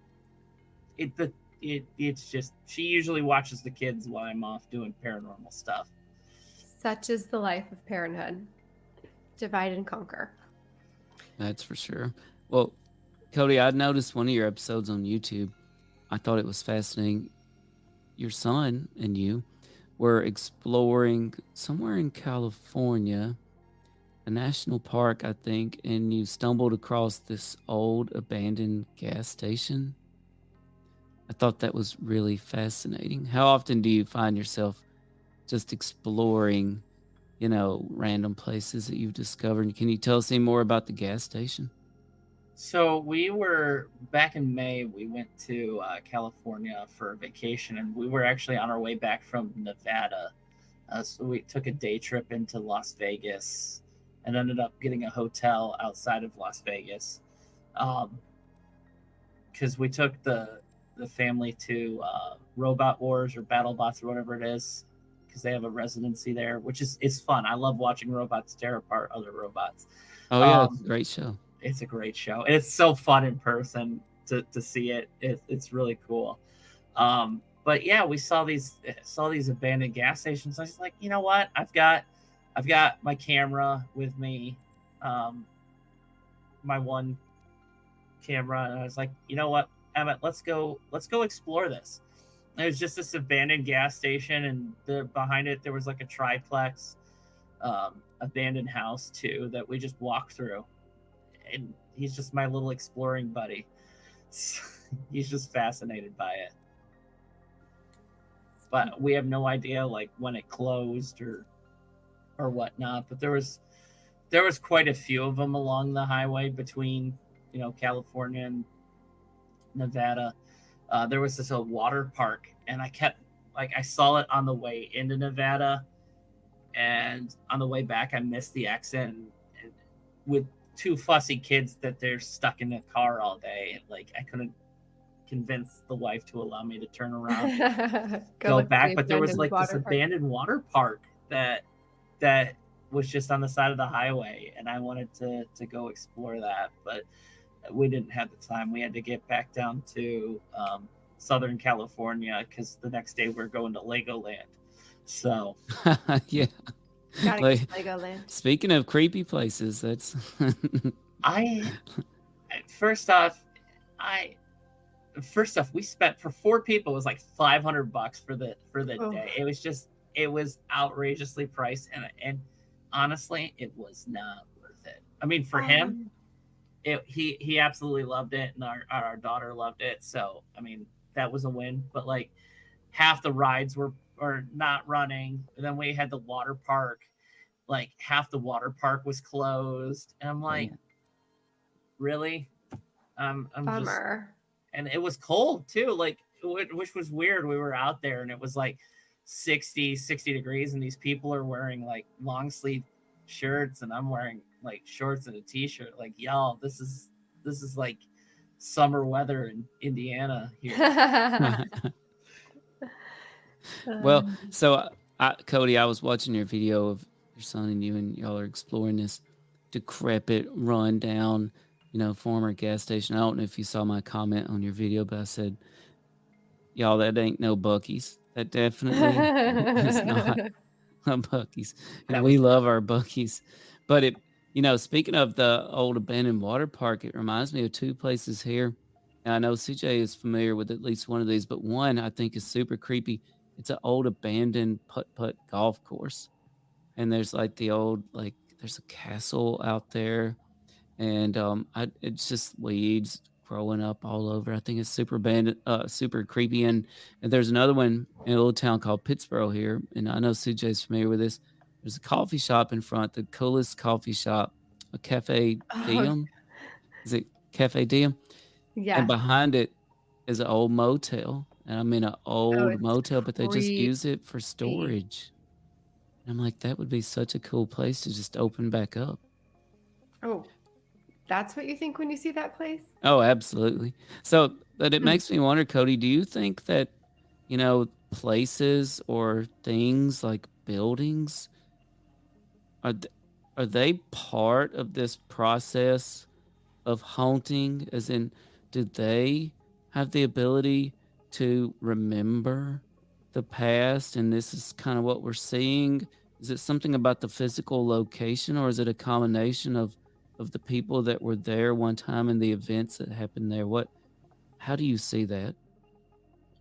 [SPEAKER 6] it's just she usually watches the kids while I'm off doing paranormal stuff.
[SPEAKER 3] Such is the life of parenthood. Divide and conquer.
[SPEAKER 1] That's for sure. Well, Cody, I noticed one of your episodes on YouTube. I thought it was fascinating. Your son and you were exploring somewhere in California, a national park, I think, and you stumbled across this old abandoned gas station. I thought that was really fascinating. How often do you find yourself just exploring, random places that you've discovered? Can you tell us any more about the gas station?
[SPEAKER 6] So we were back in May. We went to California for a vacation, and we were actually on our way back from Nevada. So we took a day trip into Las Vegas and ended up getting a hotel outside of Las Vegas, because we took the family to Robot Wars or BattleBots or whatever it is, because they have a residency there, which it's fun. I love watching robots tear apart other robots.
[SPEAKER 1] Oh yeah, it's a great show.
[SPEAKER 6] It's a great show, and it's so fun in person to see it. It's really cool. But yeah, we saw these abandoned gas stations. I was like, you know what? I've got my camera with me, my one camera, and I was like, you know what, Emmit, let's go explore this. And it was just this abandoned gas station, and behind it there was like a triplex, abandoned house too that we just walked through. And he's just my little exploring buddy. He's just fascinated by it. But we have no idea like when it closed or whatnot. But there was quite a few of them along the highway between California and Nevada. There was this water park, and I saw it on the way into Nevada, and on the way back I missed the exit, and with two fussy kids that they're stuck in the car all day. Like I couldn't convince the wife to allow me to turn around, go back. But there was like this abandoned water park that was just on the side of the highway, and I wanted to go explore that, but we didn't have the time. We had to get back down to Southern California because the next day we're going to Legoland. So
[SPEAKER 1] yeah.
[SPEAKER 3] Legoland.
[SPEAKER 1] Speaking of creepy places, that's
[SPEAKER 6] first off, we spent for 4 people. It was like $500 for the day. It was outrageously priced, and honestly, it was not worth it. I mean, for him, he absolutely loved it, and our daughter loved it. So I mean, that was a win. But like half the rides were not running, and then we had the water park. Like half the water park was closed, and I'm like, really? I'm
[SPEAKER 3] Bummer.
[SPEAKER 6] And it was cold too, like, which was weird. We were out there and it was like 60 degrees, and these people are wearing like long sleeve shirts, and I'm wearing like shorts and a t-shirt. Like, y'all, this is like summer weather in Indiana here.
[SPEAKER 1] Well, so Cody, I was watching your video of your son and you, and y'all are exploring this decrepit, run down, former gas station. I don't know if you saw my comment on your video, but I said, y'all, that ain't no Buc-ee's. That definitely is not a Buc-ee's. And we love our Buc-ee's. But speaking of the old abandoned water park, it reminds me of two places here. And I know CJ is familiar with at least one of these, but one I think is super creepy. It's an old abandoned putt-putt golf course. And there's like there's a castle out there. And it's just weeds growing up all over. I think it's super abandoned, super creepy. And there's another one in a little town called Pittsboro here. And I know CJ's familiar with this. There's a coffee shop in front, the coolest coffee shop, a Cafe Diem. Is it Cafe Diem?
[SPEAKER 3] Yeah.
[SPEAKER 1] And behind it is an old motel. And I'm in an old motel, but they just use it for storage. And I'm like, that would be such a cool place to just open back up.
[SPEAKER 3] Oh, that's what you think when you see that place?
[SPEAKER 1] Oh, absolutely. So, but it makes me wonder, Cody, do you think that, places or things like buildings, are they part of this process of haunting? As in, do they have the ability to remember the past? And this is kind of what we're seeing. Is it something about the physical location, or is it a combination of the people that were there one time and the events that happened there? How do you see that?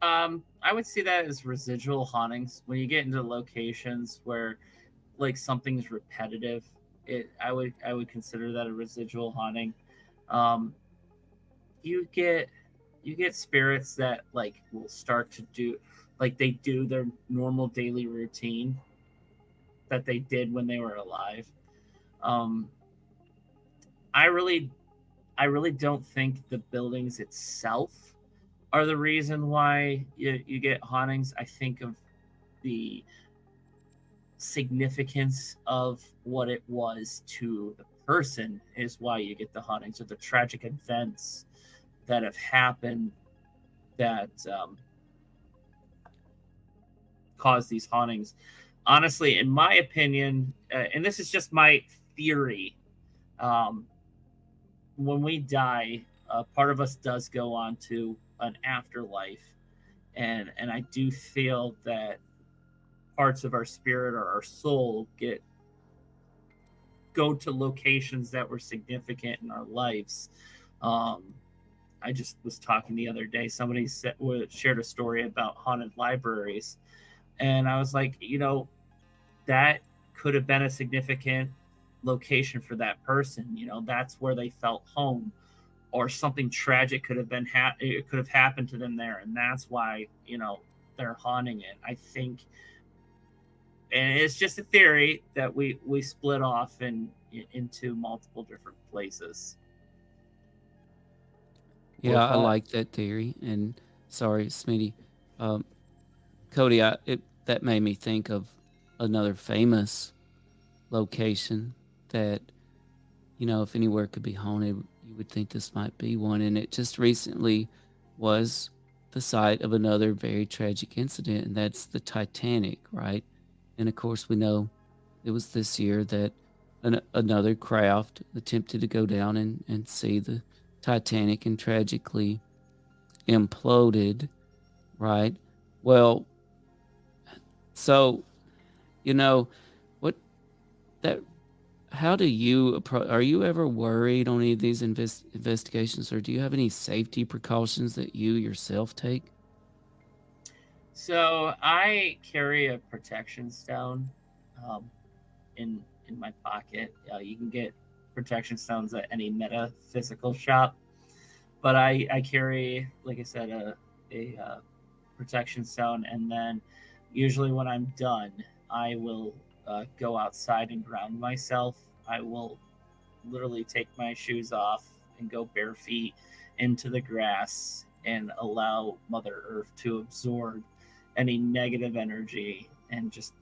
[SPEAKER 6] I would see that as residual hauntings. When you get into locations where like something's repetitive, I would consider that a residual haunting. You get spirits that like will start to do like they do their normal daily routine that they did when they were alive. I really don't think the buildings itself are the reason why you get hauntings. I think of the significance of what it was to the person is why you get the hauntings, or the tragic events that have happened that cause these hauntings. Honestly, in my opinion, and this is just my theory, when we die, part of us does go on to an afterlife, and I do feel that parts of our spirit or our soul go to locations that were significant in our lives. I just was talking the other day. Somebody shared a story about haunted libraries, and I was like, that could have been a significant location for that person. That's where they felt home, or something tragic could have been it could have happened to them there, and that's why they're haunting it. I think, and it's just a theory, that we split off into multiple different places.
[SPEAKER 1] Yeah, I like that theory. And sorry, Smitty, Cody, that made me think of another famous location that, if anywhere could be haunted, you would think this might be one. And it just recently was the site of another very tragic incident, and that's the Titanic, right? And of course, we know it was this year that another craft attempted to go down and see the Titanic and tragically imploded, right? Well, so, how do you are you ever worried on any of these investigations, or do you have any safety precautions that you yourself take?
[SPEAKER 6] So I carry a protection stone in my pocket. You can get protection stones at any metaphysical shop, but I carry, like I said, a protection stone, and then usually when I'm done, I will go outside and ground myself. I will literally take my shoes off and go bare feet into the grass and allow Mother Earth to absorb any negative energy and just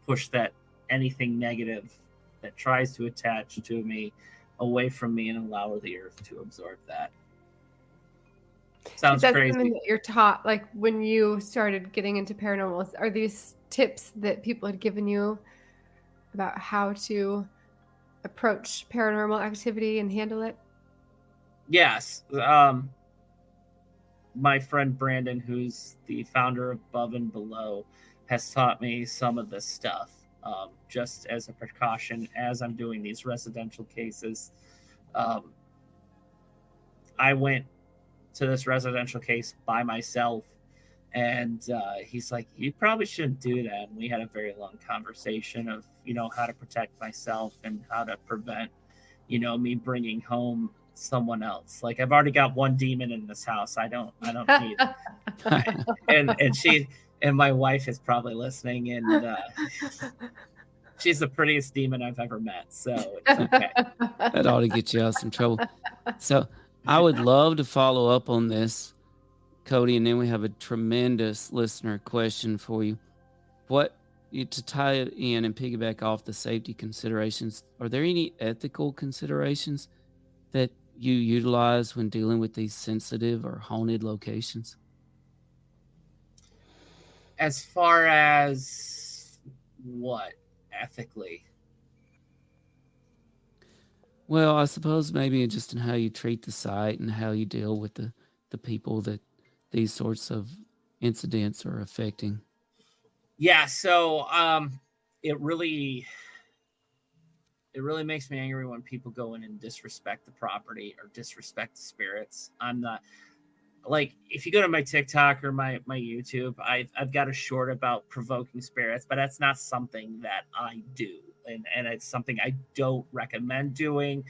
[SPEAKER 6] push anything negative that tries to attach to me away from me, and allow the earth to absorb that. Sounds
[SPEAKER 3] Is that
[SPEAKER 6] crazy.
[SPEAKER 3] something that you're taught, like when you started getting into paranormal? Are these tips that people had given you about how to approach paranormal activity and handle it?
[SPEAKER 6] Yes. My friend Brandon, who's the founder of Above and Below, has taught me some of this stuff, just as a precaution as I'm doing these residential cases. I went to this residential case by myself, and he's like, you probably shouldn't do that. And we had a very long conversation of, how to protect myself and how to prevent, me bringing home someone else. Like, I've already got one demon in this house. I don't need and my wife is probably listening, and she's the prettiest demon I've ever met, so it's okay.
[SPEAKER 1] That ought to get you out of some trouble. So I would love to follow up on this, Cody, and then we have a tremendous listener question for you. To tie it in and piggyback off the safety considerations, are there any ethical considerations that you utilize when dealing with these sensitive or haunted locations?
[SPEAKER 6] As far as what, ethically?
[SPEAKER 1] Well, I suppose maybe just in how you treat the site and how you deal with the people that these sorts of incidents are affecting.
[SPEAKER 6] Yeah, so it really makes me angry when people go in and disrespect the property or disrespect the spirits. I'm not, like, if you go to my TikTok or my YouTube, I've got a short about provoking spirits, but that's not something that I do. And it's something I don't recommend doing,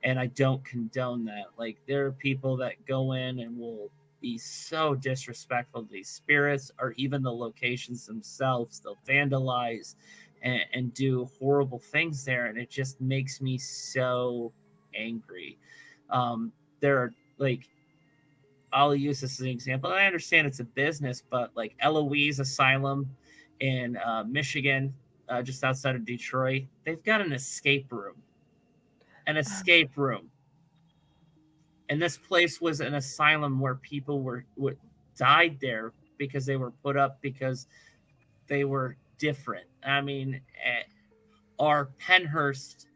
[SPEAKER 6] and I don't condone that. Like, there are people that go in and will be so disrespectful to these spirits or even the locations themselves. They'll vandalize and do horrible things there, and it just makes me so angry. There are, like, I'll use this as an example. I understand it's a business, but like Eloise Asylum in Michigan, just outside of Detroit, they've got an escape room. And this place was an asylum where people died there because they were put up because they were different. I mean, our Pennhurst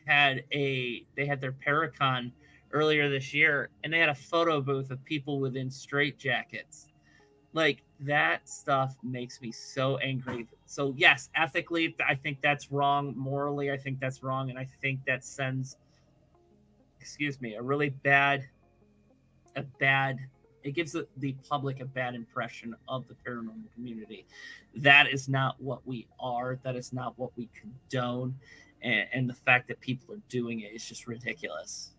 [SPEAKER 6] had their Paracon earlier this year, and they had a photo booth of people within straitjackets. Like, that stuff makes me so angry. So yes, ethically, I think that's wrong. Morally, I think that's wrong, and I think that sends, a really bad. It gives the public a bad impression of the paranormal community. That is not what we are. That is not what we condone, and the fact that people are doing it is just ridiculous.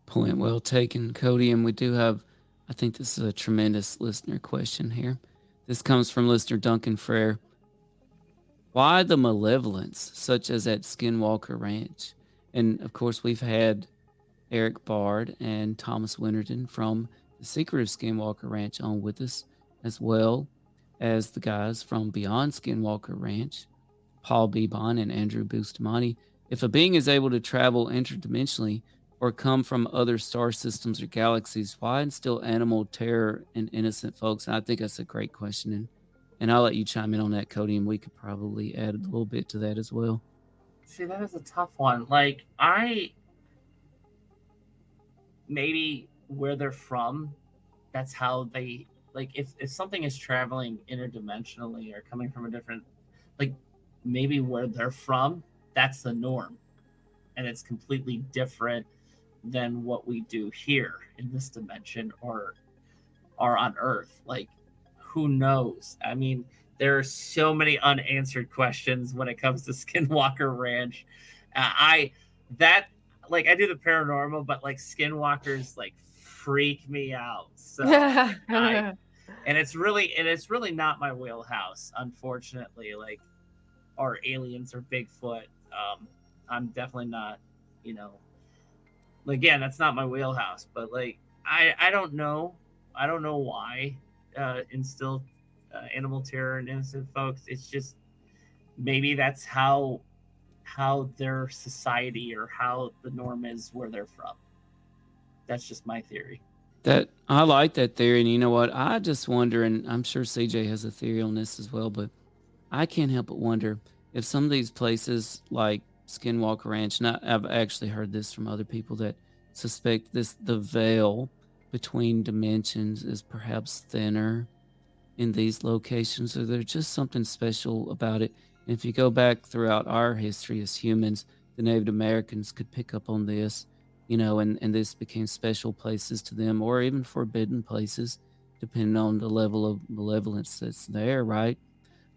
[SPEAKER 1] Point well taken, Cody. And we do have, I think this is a tremendous listener question here. This comes from listener Duncan Frere. Why the malevolence, such as at Skinwalker Ranch? And of course, we've had Eric Bard and Thomas Winterton from The Secret of Skinwalker Ranch on with us, as well as the guys from Beyond Skinwalker Ranch, Paul Bebon and Andrew Bustamante. If a being is able to travel interdimensionally or come from other star systems or galaxies, why instill animal terror in innocent folks? And I think that's a great question. And I'll let you chime in on that, Cody, and we could probably add a little bit to that as well.
[SPEAKER 6] See, that is a tough one. Like, maybe where they're from, that's how they, like, if something is traveling interdimensionally or coming from a different, like, maybe where they're from, that's the norm. And it's completely different than what we do here in this dimension or on Earth. Like, who knows? I mean, there are so many unanswered questions when it comes to Skinwalker Ranch. I do the paranormal, but like Skinwalkers like freak me out. So and it's really not my wheelhouse, unfortunately. Like, our aliens or Bigfoot. I'm definitely not, again, that's not my wheelhouse, but like, I don't know. I don't know why instill animal terror in innocent folks. It's just, maybe that's how their society or how the norm is where they're from. That's just my theory.
[SPEAKER 1] That I like that theory, and you know what? I just wonder, and I'm sure CJ has a theory on this as well, but I can't help but wonder if some of these places like Skinwalker Ranch, and I've actually heard this from other people that suspect the veil between dimensions is perhaps thinner in these locations, or there's just something special about it. And if you go back throughout our history as humans, the Native Americans could pick up on this, and this became special places to them, or even forbidden places, depending on the level of malevolence that's there, right?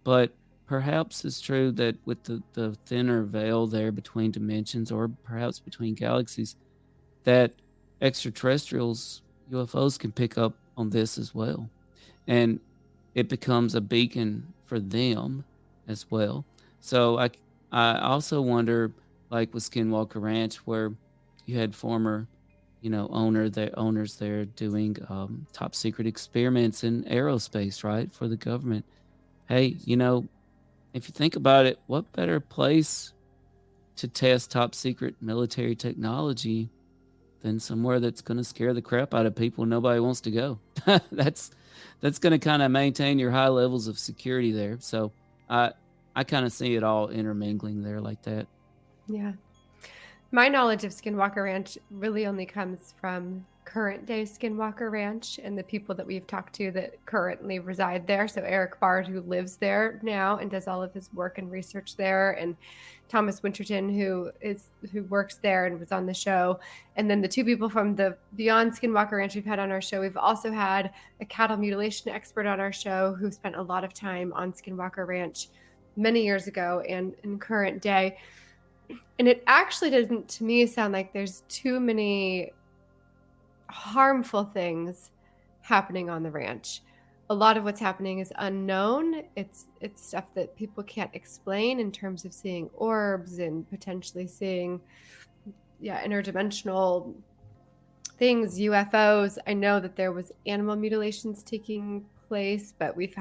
[SPEAKER 1] But perhaps it's true that with the thinner veil there between dimensions, or perhaps between galaxies, that extraterrestrials, UFOs, can pick up on this as well. And it becomes a beacon for them as well. So I also wonder, like with Skinwalker Ranch, where you had former, owners there doing top secret experiments in aerospace, right, for the government. Hey, if you think about it, what better place to test top secret military technology than somewhere that's going to scare the crap out of people and nobody wants to go? That's going to kind of maintain your high levels of security there. So I kind of see it all intermingling there like that.
[SPEAKER 3] Yeah. My knowledge of Skinwalker Ranch really only comes from current day Skinwalker Ranch and the people that we've talked to that currently reside there. So Eric Bard, who lives there now and does all of his work and research there, and Thomas Winterton, who works there and was on the show. And then the two people from the Beyond Skinwalker Ranch we've had on our show. We've also had a cattle mutilation expert on our show who spent a lot of time on Skinwalker Ranch many years ago and in current day. And it actually doesn't, to me, sound like there's too many harmful things happening on the ranch. A lot of what's happening is unknown. It's stuff that people can't explain in terms of seeing orbs and potentially seeing, interdimensional things, UFOs. I know that there was animal mutilations taking place, but we've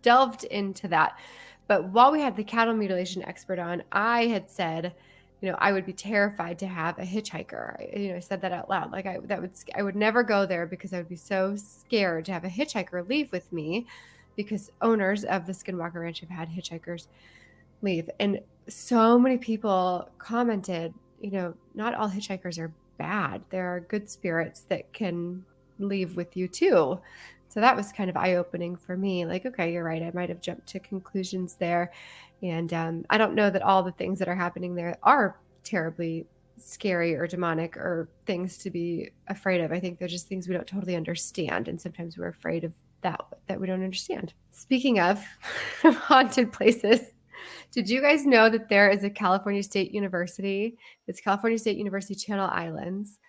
[SPEAKER 3] delved into that. But while we had the cattle mutilation expert on, I had said, I would be terrified to have a hitchhiker. I said that out loud. Like I would never go there because I would be so scared to have a hitchhiker leave with me, because owners of the Skinwalker Ranch have had hitchhikers leave. And so many people commented, not all hitchhikers are bad. There are good spirits that can leave with you too. So that was kind of eye-opening for me. Like, okay, you're right. I might have jumped to conclusions there. And I don't know that all the things that are happening there are terribly scary or demonic or things to be afraid of. I think they're just things we don't totally understand. And sometimes we're afraid of that we don't understand. Speaking of haunted places, did you guys know that there is a California State University? It's California State University Channel Islands.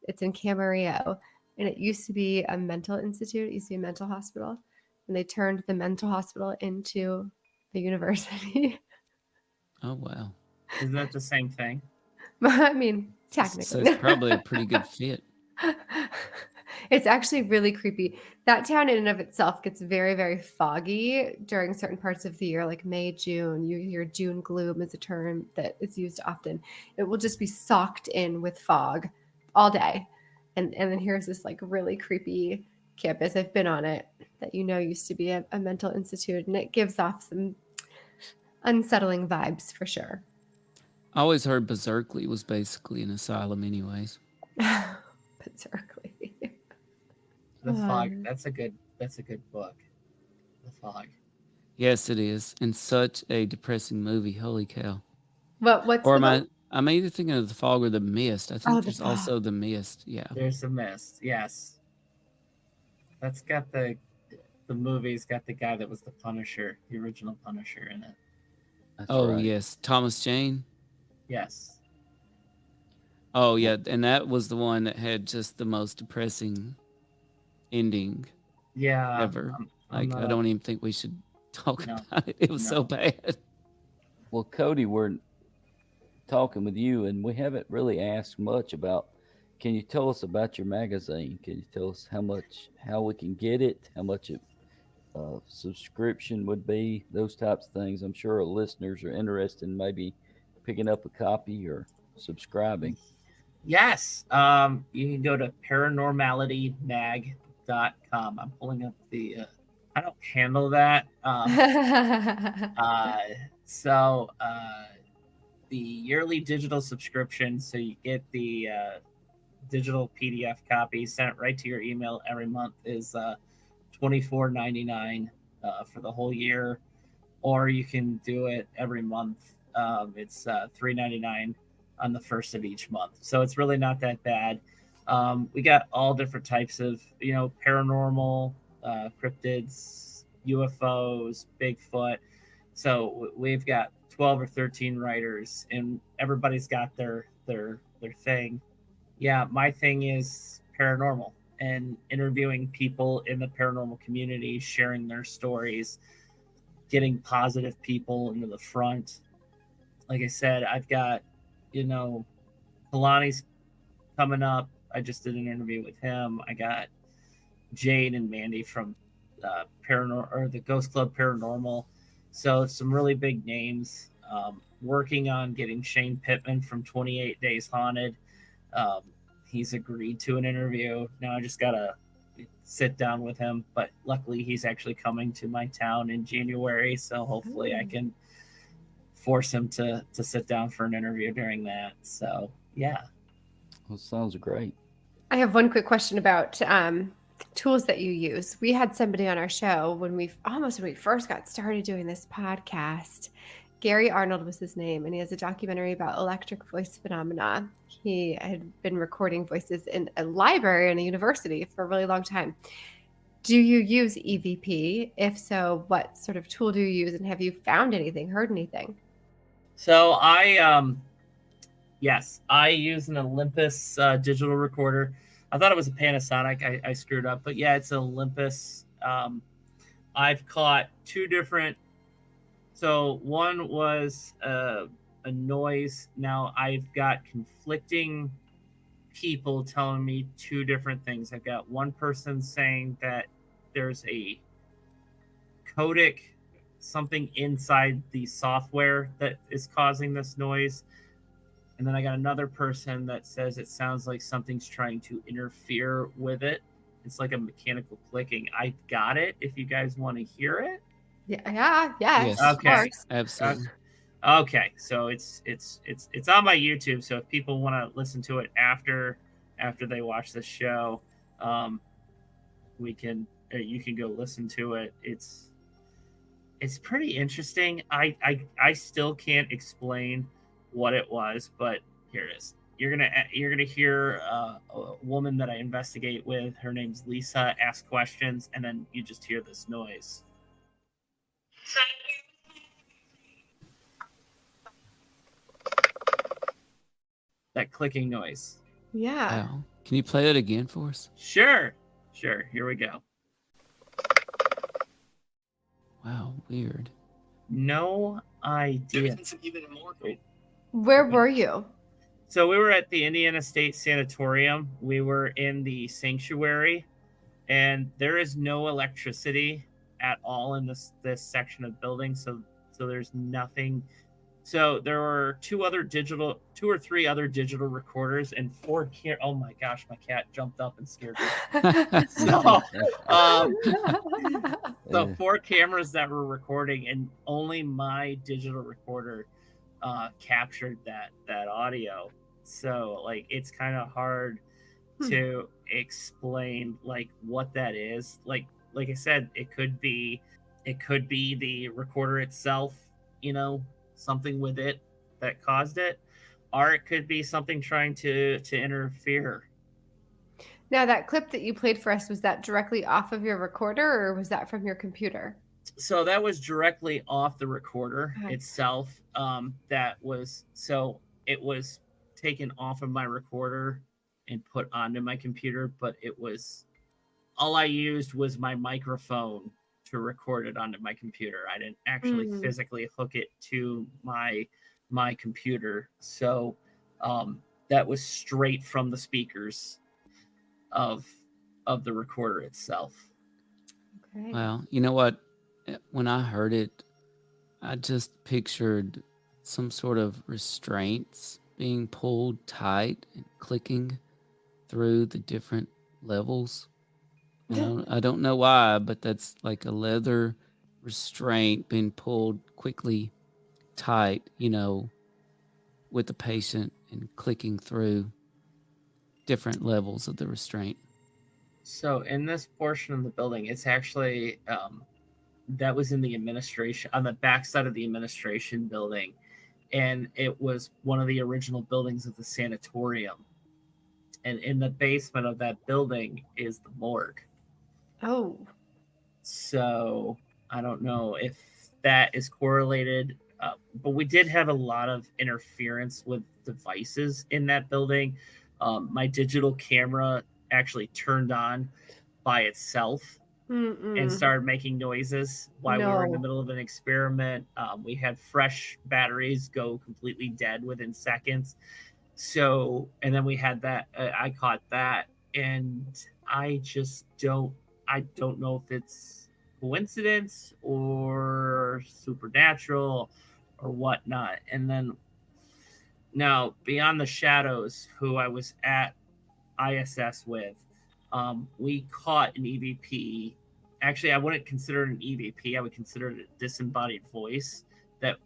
[SPEAKER 3] It's in Camarillo. And it used to be a mental institute. It used to be a mental hospital. And they turned the mental hospital into the university.
[SPEAKER 1] Oh, wow.
[SPEAKER 6] Is that the same thing?
[SPEAKER 3] I mean, technically.
[SPEAKER 1] So it's probably a pretty good fit.
[SPEAKER 3] It's actually really creepy. That town in and of itself gets very, very foggy during certain parts of the year, like May, June. You hear June gloom is a term that is used often. It will just be socked in with fog all day. And then here's this like really creepy campus. I've been on it that used to be a mental institute, and it gives off some unsettling vibes for sure.
[SPEAKER 1] I always heard Berserkly was basically an asylum anyways.
[SPEAKER 3] Berserkly.
[SPEAKER 6] The Fog. That's a good book. The Fog.
[SPEAKER 1] Yes, it is. And such a depressing movie. Holy cow.
[SPEAKER 3] What's
[SPEAKER 1] or I'm either thinking of The Fog or The Mist. I think there's
[SPEAKER 3] the
[SPEAKER 1] also The Mist. Yeah.
[SPEAKER 6] There's The Mist. Yes. That's got the movie's got the guy that was the Punisher, the original Punisher in it.
[SPEAKER 4] That's
[SPEAKER 1] right.
[SPEAKER 6] Yes.
[SPEAKER 1] Thomas Jane.
[SPEAKER 6] Yes.
[SPEAKER 1] Oh, yeah. And that was the one that had just the most depressing ending ever. I don't even think we should talk about it. It was so bad.
[SPEAKER 4] Well, Cody, we're talking with you, and we haven't really asked much about. Can you tell us about your magazine? Can you tell us how we can get it, how much subscription would be, those types of things? I'm sure our listeners are interested in maybe picking up a copy or subscribing.
[SPEAKER 6] Yes. You can go to paranormalitymag.com. I'm pulling up the. I don't handle that. Uh, so the yearly digital subscription, so you get the digital PDF copy sent right to your email every month, is $24.99 for the whole year, or you can do it every month. It's $3.99 on the first of each month, so it's really not that bad. We got all different types of paranormal, cryptids, UFOs, Bigfoot. So we've got 12 or 13 writers, and everybody's got their thing. Yeah, my thing is paranormal and interviewing people in the paranormal community, sharing their stories, getting positive people into the front. Like I said, I've got, Kalani's coming up. I just did an interview with him. I got Jade and Mandy from Paranormal or the Ghost Club Paranormal. So some really big names. Working on getting Shane Pittman from 28 Days Haunted. He's agreed to an interview. Now I just gotta sit down with him, but luckily he's actually coming to my town in January, so hopefully I can force him to sit down for an interview during that. So yeah.
[SPEAKER 4] Well, sounds great.
[SPEAKER 3] I have one quick question about tools that you use. We had somebody on our show when we first got started doing this podcast. Gary Arnold was his name, and he has a documentary about electric voice phenomena. He had been recording voices in a library and a university for a really long time. Do you use EVP? If so, what sort of tool do you use, and have you found anything, heard anything?
[SPEAKER 6] So yes, I use an Olympus digital recorder. I thought it was a Panasonic. I screwed up, but yeah, it's an Olympus. I've caught two different. So one was a noise. Now I've got conflicting people telling me two different things. I've got one person saying that there's a codec, something inside the software that is causing this noise. And then I got another person that says it sounds like something's trying to interfere with it. It's like a mechanical clicking. I got it if you guys want to hear it.
[SPEAKER 3] Yes.
[SPEAKER 6] Okay.
[SPEAKER 1] Absolutely.
[SPEAKER 6] Okay. So it's on my YouTube. So if people want to listen to it after they watch the show, you can go listen to it. It's pretty interesting. I still can't explain what it was, but here it is. You're gonna hear a woman that I investigate with. Her name's Lisa. Ask questions, and then you just hear this noise. That clicking noise.
[SPEAKER 3] Yeah.
[SPEAKER 1] Wow. Can you play that again for us?
[SPEAKER 6] Sure. Here we go.
[SPEAKER 1] Wow, weird.
[SPEAKER 6] No idea.
[SPEAKER 3] Where were you?
[SPEAKER 6] So we were at the Indiana State Sanatorium. We were in the sanctuary, and there is no electricity at all in this section of building. So there's nothing. So there were two or three other digital recorders and four. Oh my gosh, my cat jumped up and scared me. So 4 cameras that were recording, and only my digital recorder captured that audio. So like it's kind of hard to explain like what that is. Like I said, it could be the recorder itself, something with it that caused it, or it could be something trying to interfere.
[SPEAKER 3] Now, that clip that you played for us, was that directly off of your recorder, or was that from your computer?
[SPEAKER 6] So that was directly off the recorder itself. It was taken off of my recorder and put onto my computer, but all I used was my microphone to record it onto my computer. I didn't actually physically hook it to my computer. So that was straight from the speakers of the recorder itself.
[SPEAKER 3] Okay.
[SPEAKER 1] Well, you know what? When I heard it, I just pictured some sort of restraints being pulled tight and clicking through the different levels. And I don't know why, but that's like a leather restraint being pulled quickly tight, with the patient and clicking through different levels of the restraint.
[SPEAKER 6] So in this portion of the building, it's actually that was in the administration, on the backside of the administration building, and it was one of the original buildings of the sanatorium. And in the basement of that building is the morgue.
[SPEAKER 3] Oh.
[SPEAKER 6] So I don't know if that is correlated, but we did have a lot of interference with devices in that building. My digital camera actually turned on by itself and started making noises while we were in the middle of an experiment. We had fresh batteries go completely dead within seconds. So, and then we had that, I caught that, and I don't know if it's coincidence or supernatural or whatnot. And then now, Beyond the Shadows, who I was at ISS with, we caught an EVP. Actually, I wouldn't consider it an EVP. I would consider it a disembodied voice, that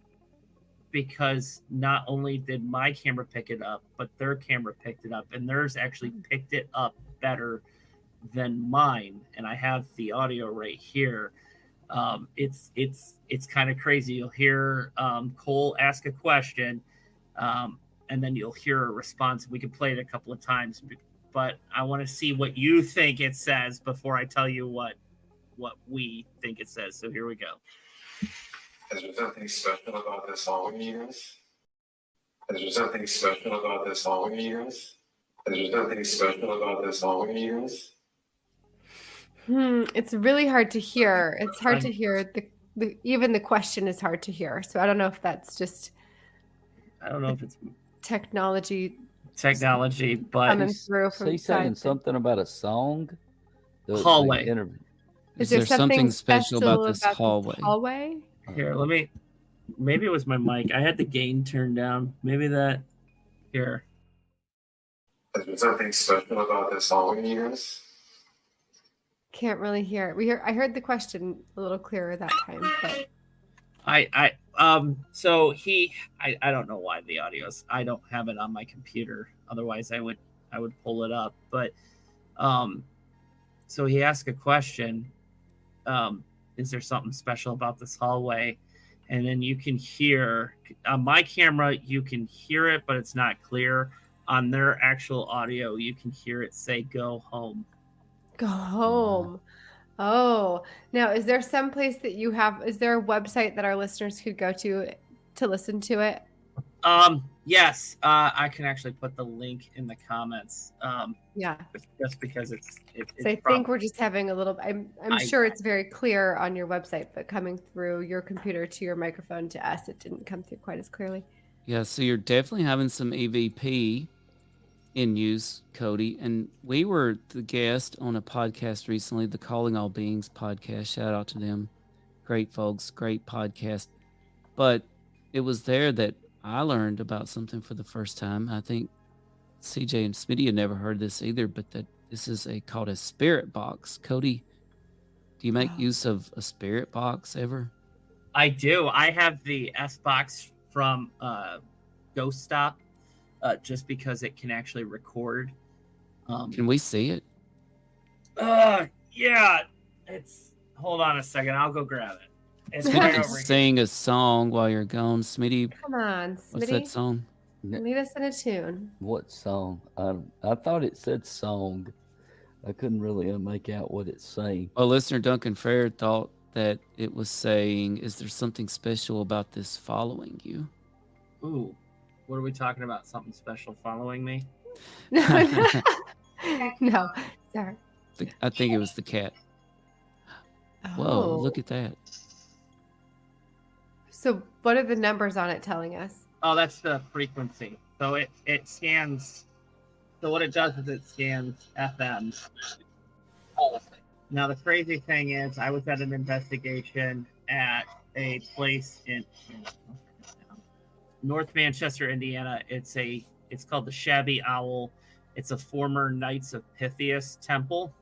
[SPEAKER 6] because not only did my camera pick it up, but their camera picked it up, and theirs actually picked it up better than mine. And I have the audio right here. It's kind of crazy. You'll hear Cole ask a question, and then you'll hear a response. We can play it a couple of times, but I want to see what you think it says before I tell you what we think it says. So here we go.
[SPEAKER 7] Is there something special about this hallway, you guys? Is there something special about this hallway, you guys? Is there something special about this hallway, you guys?
[SPEAKER 3] It's really hard to hear. It's hard to hear. Even the question is hard to hear. So I don't know if that's just.
[SPEAKER 6] I don't know if it's
[SPEAKER 3] technology,
[SPEAKER 6] but
[SPEAKER 3] coming through from
[SPEAKER 4] he's saying something about a song.
[SPEAKER 6] Hallway.
[SPEAKER 3] Is there something special about this hallway?
[SPEAKER 6] Here, maybe it was my mic. I had the gain turned down. Maybe that. Here.
[SPEAKER 7] Is there something special about this hallway, you guys?
[SPEAKER 3] Can't really hear it. I heard the question a little clearer that time, but
[SPEAKER 6] I don't know why the audio's. I don't have it on my computer. Otherwise, I would pull it up. But so he asked a question. Is there something special about this hallway? And then you can hear on my camera, you can hear it, but it's not clear. On their actual audio, you can hear it say, "Go home."
[SPEAKER 3] Go home. Oh, now is there some place that you have? Is there a website that our listeners could go to listen to it?
[SPEAKER 6] Yes. I can actually put the link in the comments.
[SPEAKER 3] Yeah.
[SPEAKER 6] Just because it's
[SPEAKER 3] so I think we're just having a little. I'm sure it's very clear on your website, but coming through your computer to your microphone to us, it didn't come through quite as clearly.
[SPEAKER 1] Yeah. So you're definitely having some EVP in use, Cody. And we were the guest on a podcast recently, the Calling All Beings podcast. Shout out to them. Great folks, great podcast. But it was there that I learned about something for the first time. I think CJ and Smitty had never heard this either, but that this is called a spirit box. Cody, do you make use of a spirit box ever?
[SPEAKER 6] I do. I have the S box from Ghost Stop. Just because it can actually record.
[SPEAKER 1] Can we see it?
[SPEAKER 6] Yeah. Hold on a second. I'll go grab it. It's
[SPEAKER 1] right over sing a song while you're gone, Smitty.
[SPEAKER 3] Come on, Smitty.
[SPEAKER 1] What's that song?
[SPEAKER 3] Lead us in a tune.
[SPEAKER 4] What song? I thought it said song. I couldn't really make out what it's saying.
[SPEAKER 1] Well, listener Duncan Fair thought that it was saying, "Is there something special about this following you?"
[SPEAKER 6] Ooh. What are we talking about? Something special following me?
[SPEAKER 3] No, sorry.
[SPEAKER 1] I think it was the cat.
[SPEAKER 3] Oh.
[SPEAKER 1] Whoa, look at that.
[SPEAKER 3] So what are the numbers on it telling us?
[SPEAKER 6] Oh, that's the frequency. So it scans. So what it does is it scans FM. Now, the crazy thing is I was at an investigation at a place in North Manchester, Indiana. It's called the Shabby Owl. It's a former Knights of Pythias temple.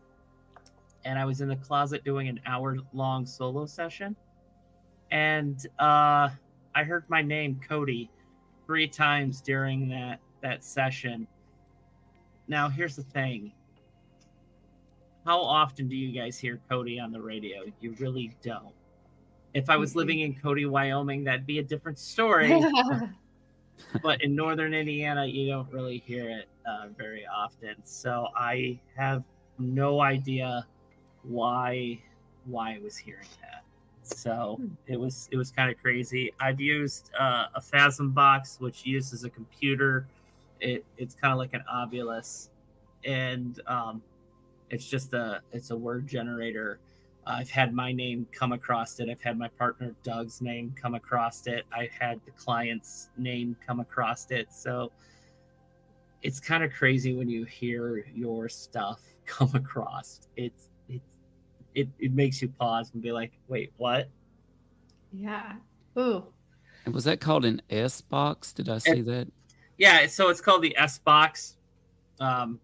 [SPEAKER 6] And I was in the closet doing an hour-long solo session. And I heard my name, Cody, 3 times during that session. Now, here's the thing. How often do you guys hear Cody on the radio? You really don't. If I was living in Cody, Wyoming, that'd be a different story. But in northern Indiana, you don't really hear it very often. So I have no idea why I was hearing that. So it was kind of crazy. I've used a Phasm box, which uses a computer. It's kind of like an Ovilus, and it's a word generator. I've had my name come across it. I've had my partner Doug's name come across it. I've had the client's name come across it. So it's kind of crazy when you hear your stuff come across. It makes you pause and be like, wait, what?
[SPEAKER 3] Yeah. Ooh.
[SPEAKER 1] And was that called an S box? Did I see that?
[SPEAKER 6] Yeah, so it's called the S box. You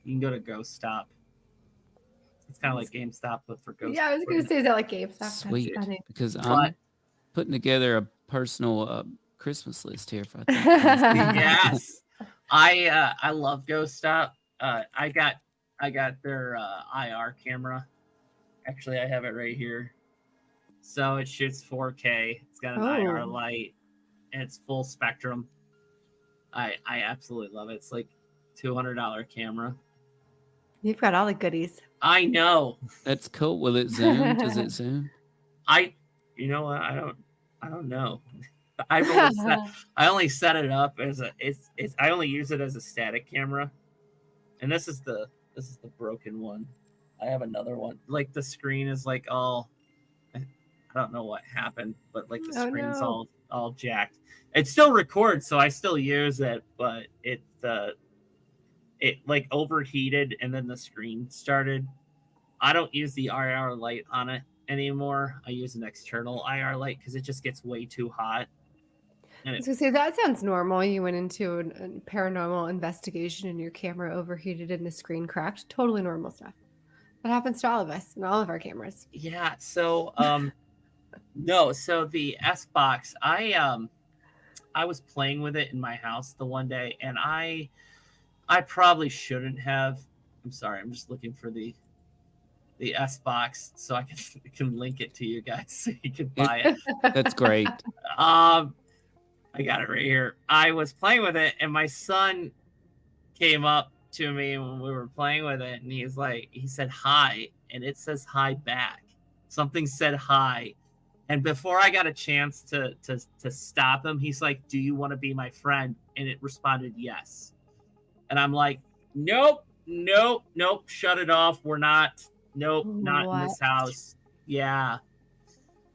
[SPEAKER 6] can go to Ghost Stop. It's kind of like GameStop, but for Ghost.
[SPEAKER 3] Yeah, I was going to say, is that like GameStop?
[SPEAKER 1] Sweet.
[SPEAKER 3] That's funny.
[SPEAKER 1] Because I'm putting together a personal Christmas list here. For
[SPEAKER 6] Yes. I love Ghost Stop. I got their IR camera. Actually, I have it right here. So it shoots 4K. It's got an IR light, and it's full spectrum. I absolutely love it. It's like $200 camera.
[SPEAKER 3] You've got all the goodies.
[SPEAKER 6] I know.
[SPEAKER 1] That's cool. Will it zoom? Does it zoom?
[SPEAKER 6] You know what? I don't know. I only set it up as I only use it as a static camera, and this is the broken one. I have another one. Like the screen is like all, I don't know what happened, but like the screen's all jacked. It still records, so I still use it, but it like overheated and then the screen started. I don't use the IR light on it anymore. I use an external IR light because it just gets way too hot.
[SPEAKER 3] So see, that sounds normal. You went into a paranormal investigation and your camera overheated and the screen cracked. Totally normal stuff. That happens to all of us and all of our cameras.
[SPEAKER 6] Yeah. So no. So the S box, I was playing with it in my house the one day, and I probably shouldn't have. I'm sorry. I'm just looking for the S box so I can link it to you guys so you can buy it.
[SPEAKER 1] That's great.
[SPEAKER 6] I got it right here. I was playing with it, and my son came up to me when we were playing with it, and he said hi, and it says hi back. Something said hi. And before I got a chance to stop him, he's like, "Do you want to be my friend?" And it responded yes. And I'm like, nope, shut it off. We're not, not in this house. Yeah.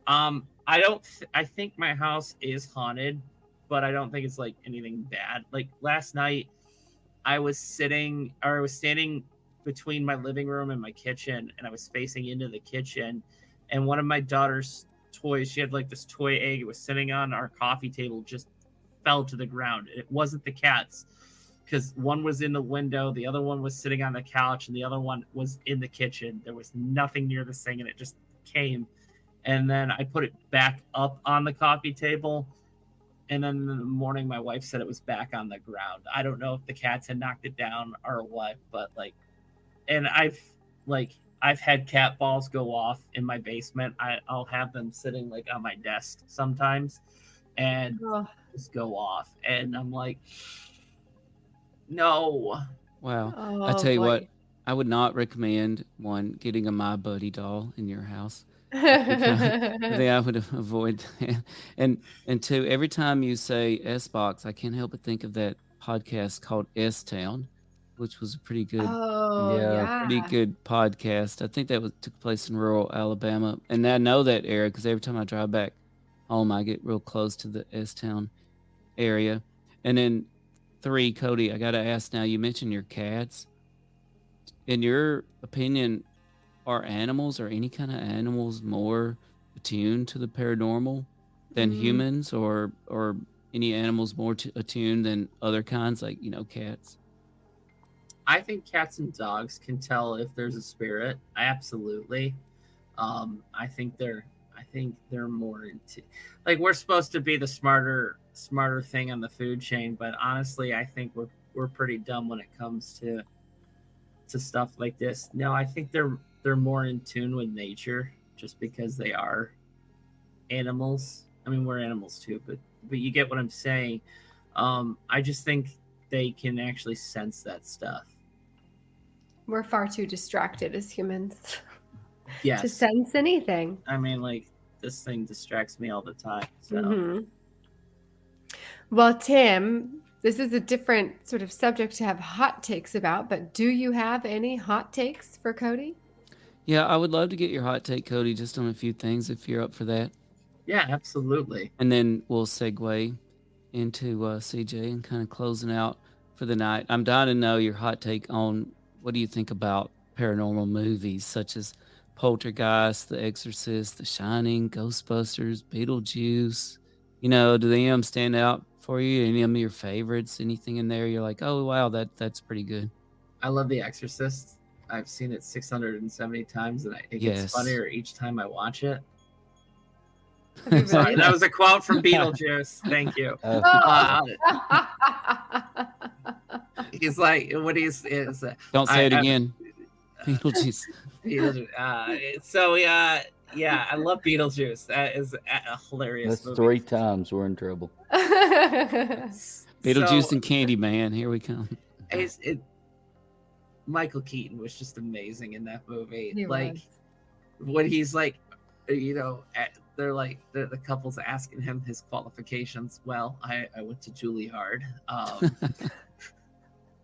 [SPEAKER 6] I think my house is haunted, but I don't think it's like anything bad. Like last night, I was standing between my living room and my kitchen, and I was facing into the kitchen, and one of my daughter's toys, she had like this toy egg, it was sitting on our coffee table, just fell to the ground. It wasn't the cat's, because one was in the window, the other one was sitting on the couch, and the other one was in the kitchen. There was nothing near this thing, and it just came. And then I put it back up on the coffee table. And then in the morning, my wife said it was back on the ground. I don't know if the cats had knocked it down or what, but like, and I've had cat balls go off in my basement. I'll have them sitting like on my desk sometimes and just go off. And I'm like, no.
[SPEAKER 1] Wow. I tell you what, I would not recommend getting a My Buddy doll in your house. I think I would avoid that. And two, every time you say S box, I can't help but think of that podcast called S Town, which was a pretty good, pretty good podcast. I think that took place in rural Alabama, and I know that area because every time I drive back home, I get real close to the S Town area. And then 3, Cody, I got to ask now. You mentioned your cats. In your opinion, are animals or any kind of animals more attuned to the paranormal than humans, or any animals more attuned than other kinds, like cats?
[SPEAKER 6] I think cats and dogs can tell if there's a spirit. Absolutely. I think they're more into, like, we're supposed to be the smarter thing on the food chain, but honestly, I think we're pretty dumb when it comes to stuff like this. No, I think they're more in tune with nature just because they are animals. I mean, we're animals too, but you get what I'm saying. I just think they can actually sense that stuff.
[SPEAKER 3] We're far too distracted as humans
[SPEAKER 6] yes.
[SPEAKER 3] to sense anything.
[SPEAKER 6] I mean, like, this thing distracts me all the time. So.
[SPEAKER 3] Mm-hmm. Well, Tim, this is a different sort of subject to have hot takes about, but do you have any hot takes for Cody?
[SPEAKER 1] Yeah, I would love to get your hot take, Cody, just on a few things if you're up for that.
[SPEAKER 6] Yeah, absolutely.
[SPEAKER 1] And then we'll segue into CJ and kind of closing out for the night. I'm dying to know your hot take on what do you think about paranormal movies such as Poltergeist, The Exorcist, The Shining, Ghostbusters, Beetlejuice. Do any of them stand out for you? Any of your favorites? Anything in there you're like, oh wow, that's pretty good?
[SPEAKER 6] I love The Exorcist. I've seen it 670 times, and it gets funnier each time I watch it. Sorry, that was a quote from Beetlejuice. Thank you. He's like, what is
[SPEAKER 1] don't say it again. Beetlejuice.
[SPEAKER 6] So yeah, I love Beetlejuice. That is a hilarious.
[SPEAKER 4] That's movie. 3 times we're in trouble.
[SPEAKER 1] Beetlejuice and Candyman. Here we come.
[SPEAKER 6] Michael Keaton was just amazing in that movie.
[SPEAKER 3] He
[SPEAKER 6] was. When he's like, they're like the couple's asking him his qualifications. Well, I went to Juilliard.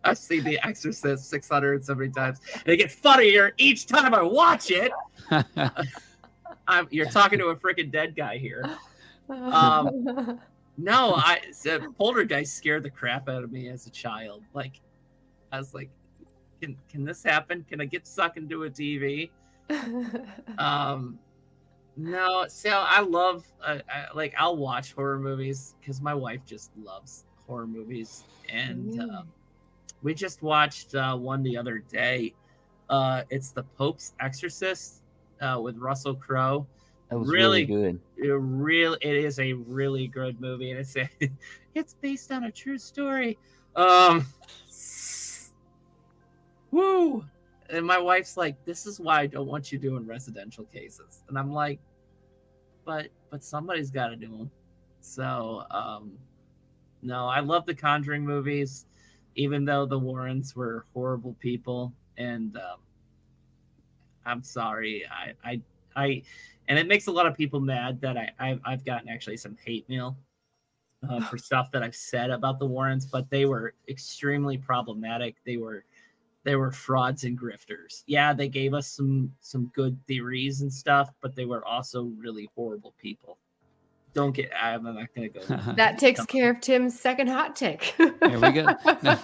[SPEAKER 6] I've seen The Exorcist 670 times. They get funnier each time I watch it. You're talking to a freaking dead guy here. No, Poltergeist scared the crap out of me as a child. Like, I was like, can this happen? Can I get sucked into a TV? No, so I love I'll watch horror movies because my wife just loves horror movies, and we just watched one the other day. It's The Pope's Exorcist with Russell Crowe.
[SPEAKER 4] That was really good.
[SPEAKER 6] It is a really good movie, and it's based on a true story. Woo! And my wife's like, this is why I don't want you doing residential cases. And I'm like, but somebody's got to do them. So, no, I love the Conjuring movies, even though the Warrens were horrible people. And I'm sorry. And it makes a lot of people mad that I've gotten actually some hate mail for stuff that I've said about the Warrens, but they were extremely problematic. They were frauds and grifters. Yeah, they gave us some good theories and stuff, but they were also really horrible people. I'm not going to go.
[SPEAKER 3] That takes care of Tim's second hot take.
[SPEAKER 1] There we go. No.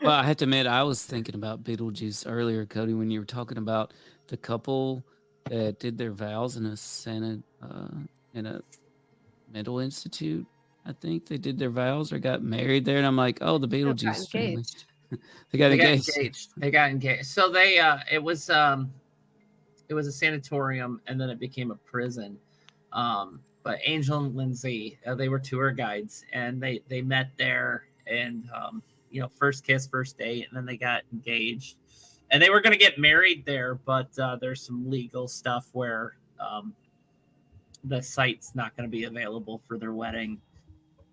[SPEAKER 1] Well, I have to admit, I was thinking about Beetlejuice earlier, Cody, when you were talking about the couple that did their vows in a mental institute. I think they did their vows or got married there, and I'm like, oh, the Beetlejuice family. They got engaged.
[SPEAKER 6] So they it was a sanatorium, and then it became a prison. But Angel and Lindsay, they were tour guides, and they met there, and first kiss, first date, and then they got engaged, and they were going to get married there, but there's some legal stuff where the site's not going to be available for their wedding.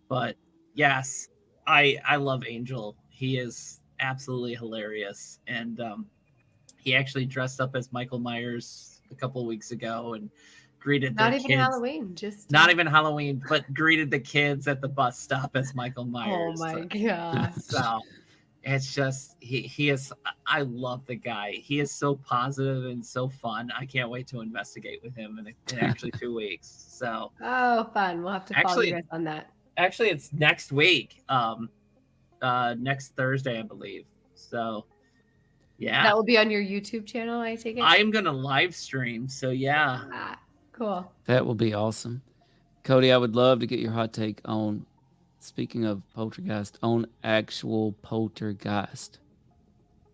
[SPEAKER 6] But yes, I love Angel. He is absolutely hilarious, and he actually dressed up as Michael Myers a couple of weeks ago and greeted
[SPEAKER 3] not
[SPEAKER 6] their
[SPEAKER 3] even
[SPEAKER 6] kids.
[SPEAKER 3] Halloween, just
[SPEAKER 6] not even Halloween, but greeted the kids at the bus stop as Michael Myers.
[SPEAKER 3] Oh my god!
[SPEAKER 6] So it's just he is. I love the guy. He is so positive and so fun. I can't wait to investigate with him in actually 2 weeks. So
[SPEAKER 3] fun. We'll have to follow you guys on that.
[SPEAKER 6] Actually, it's next week. Next Thursday, I believe. So, yeah.
[SPEAKER 3] That will be on your YouTube channel, I take it?
[SPEAKER 6] I am going to live stream. So, yeah.
[SPEAKER 3] Cool.
[SPEAKER 1] That will be awesome. Cody, I would love to get your hot take on, speaking of poltergeist, on actual poltergeist.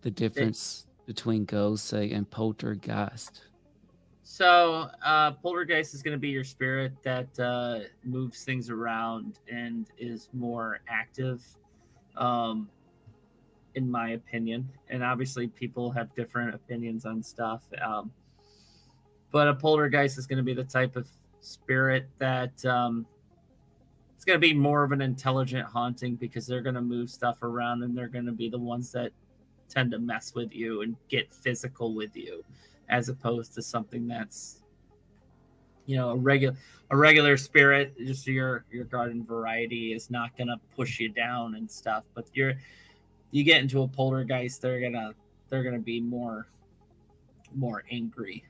[SPEAKER 1] The difference between ghosts, say, and poltergeist.
[SPEAKER 6] So, poltergeist is going to be your spirit that moves things around and is more active, in my opinion. And obviously, people have different opinions on stuff. But a poltergeist is going to be the type of spirit that it's going to be more of an intelligent haunting, because they're going to move stuff around, and they're going to be the ones that tend to mess with you and get physical with you, as opposed to something that's, a regular spirit. Just your garden variety is not going to push you down and stuff. But you get into a poltergeist, they're gonna be more angry.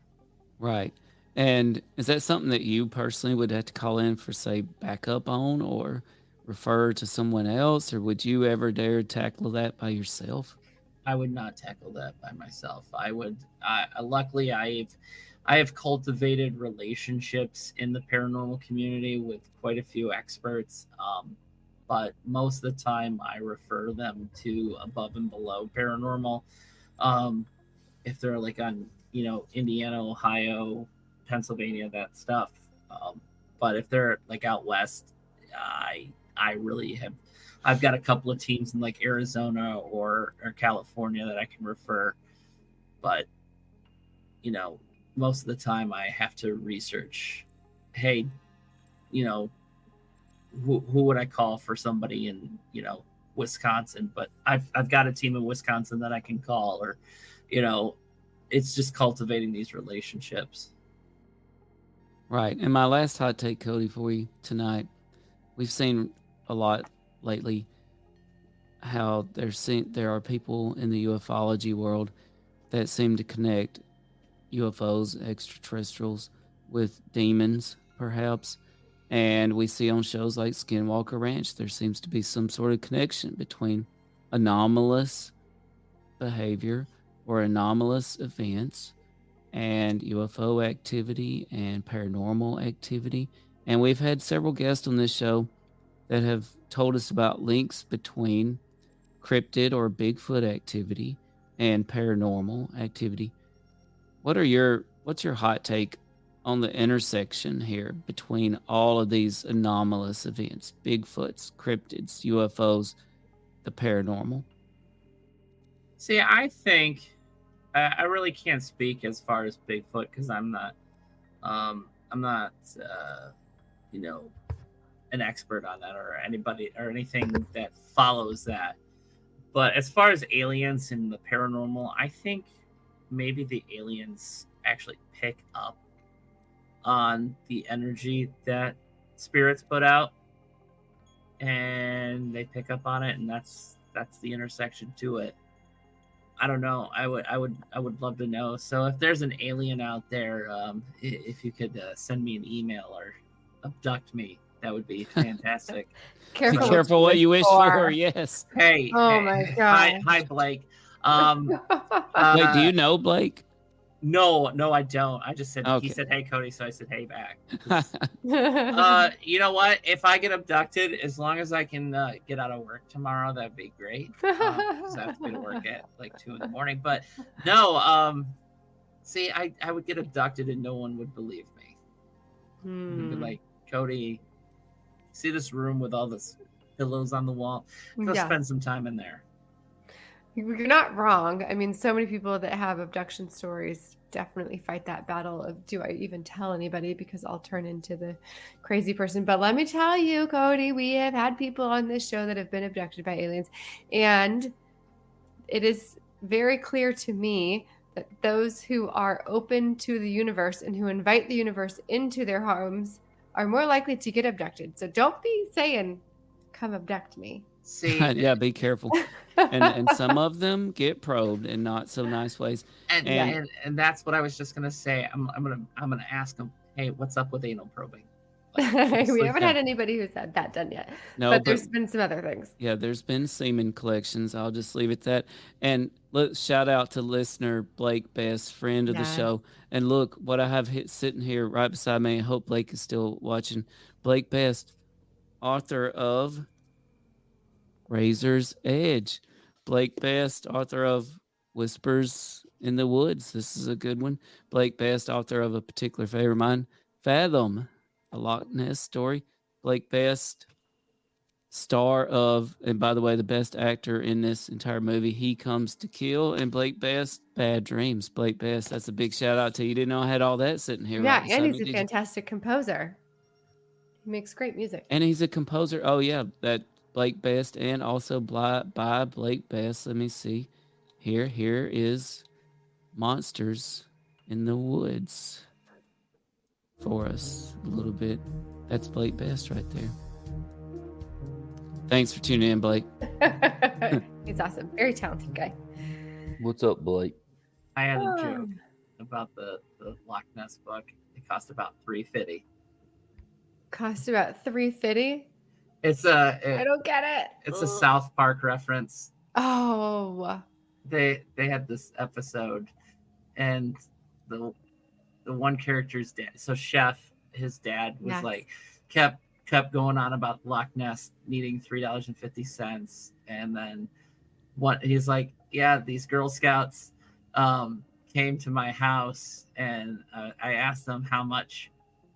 [SPEAKER 1] Right. And is that something that you personally would have to call in for, say, backup on, or refer to someone else, or would you ever dare tackle that by yourself?
[SPEAKER 6] I would not tackle that by myself. Luckily, I have cultivated relationships in the paranormal community with quite a few experts. But most of the time, I refer them to Above and Below Paranormal. If they're like on, Indiana, Ohio, Pennsylvania, that stuff. But if they're like out west, I really I've got a couple of teams in like Arizona or California that I can refer. But, most of the time I have to research, hey, who would I call for somebody in, Wisconsin? But I've got a team in Wisconsin that I can call, or, it's just cultivating these relationships.
[SPEAKER 1] Right. And my last hot take, Cody, for you tonight, we've seen a lot lately how there are people in the ufology world that seem to connect UFOs, extraterrestrials, with demons, perhaps. And we see on shows like Skinwalker Ranch, there seems to be some sort of connection between anomalous behavior or anomalous events and UFO activity and paranormal activity. And we've had several guests on this show that have told us about links between cryptid or Bigfoot activity and paranormal activity. What's your hot take on the intersection here between all of these anomalous events, Bigfoots, cryptids, UFOs, the paranormal?
[SPEAKER 6] See, I think I really can't speak as far as Bigfoot, because I'm not an expert on that, or anybody or anything that follows that. But as far as aliens and the paranormal, I think maybe the aliens actually pick up on the energy that spirits put out, and they pick up on it, and that's the intersection to it. I don't know. I would love to know. So if there's an alien out there, if you could send me an email or abduct me, that would be fantastic.
[SPEAKER 1] Be careful what you wish for. Yes.
[SPEAKER 6] Hey.
[SPEAKER 3] My God.
[SPEAKER 6] Hi, Blake.
[SPEAKER 1] Wait, do you know Blake?
[SPEAKER 6] No, I don't. I just said,
[SPEAKER 1] okay.
[SPEAKER 6] He said, hey, Cody, so I said, hey, back. You know what? If I get abducted, as long as I can get out of work tomorrow, that'd be great. Because I have to be to work at like 2 a.m. But no, see, I would get abducted and no one would believe me. They'd be like, Cody, see this room with all this pillows on the wall? Go spend some time in there.
[SPEAKER 3] You're not wrong. I mean, so many people that have abduction stories definitely fight that battle of, do I even tell anybody, because I'll turn into the crazy person. But let me tell you, Cody, we have had people on this show that have been abducted by aliens. And it is very clear to me that those who are open to the universe and who invite the universe into their homes are more likely to get abducted. So don't be saying, come abduct me.
[SPEAKER 6] See,
[SPEAKER 1] yeah, be careful. And some of them get probed in not so nice ways.
[SPEAKER 6] And that's what I was just gonna say. I'm gonna ask them, hey, what's up with anal probing?
[SPEAKER 3] We haven't had anybody who's had that done yet.
[SPEAKER 1] No,
[SPEAKER 3] but there's been some other things.
[SPEAKER 1] Yeah, there's been semen collections. I'll just leave it at that. And let's shout out to listener Blake Best, friend of the show. And look, what I have sitting here right beside me, I hope Blake is still watching. Blake Best, author of Razor's Edge. Blake Best, author of Whispers in the Woods. This is a good one. Blake Best, author of a particular favorite of mine, Fathom, a Loch Ness story. Blake Best, star of, and by the way, the best actor in this entire movie, He Comes to Kill. And Blake Best, Bad Dreams. Blake Best, that's a big shout out to you. Didn't know I had all that sitting here.
[SPEAKER 3] Yeah,
[SPEAKER 1] right
[SPEAKER 3] and he's a fantastic composer. He makes great music.
[SPEAKER 1] And he's a composer. Oh, yeah, that Blake Best, and also by Blake Best. Let me see. Here is Monsters in the Woods for us a little bit. That's Blake Best right there. Thanks for tuning in, Blake.
[SPEAKER 3] He's awesome. Very talented guy.
[SPEAKER 4] What's up, Blake?
[SPEAKER 6] I had a joke about the Loch Ness book. It cost about $350.
[SPEAKER 3] Cost about $350?
[SPEAKER 6] I
[SPEAKER 3] don't get it.
[SPEAKER 6] It's a South Park reference.
[SPEAKER 3] Oh.
[SPEAKER 6] They had this episode, and the one character's dad. So Chef, his dad was like kept going on about Loch Ness needing $3.50, and then he's like, yeah, these Girl Scouts came to my house, and I asked them how much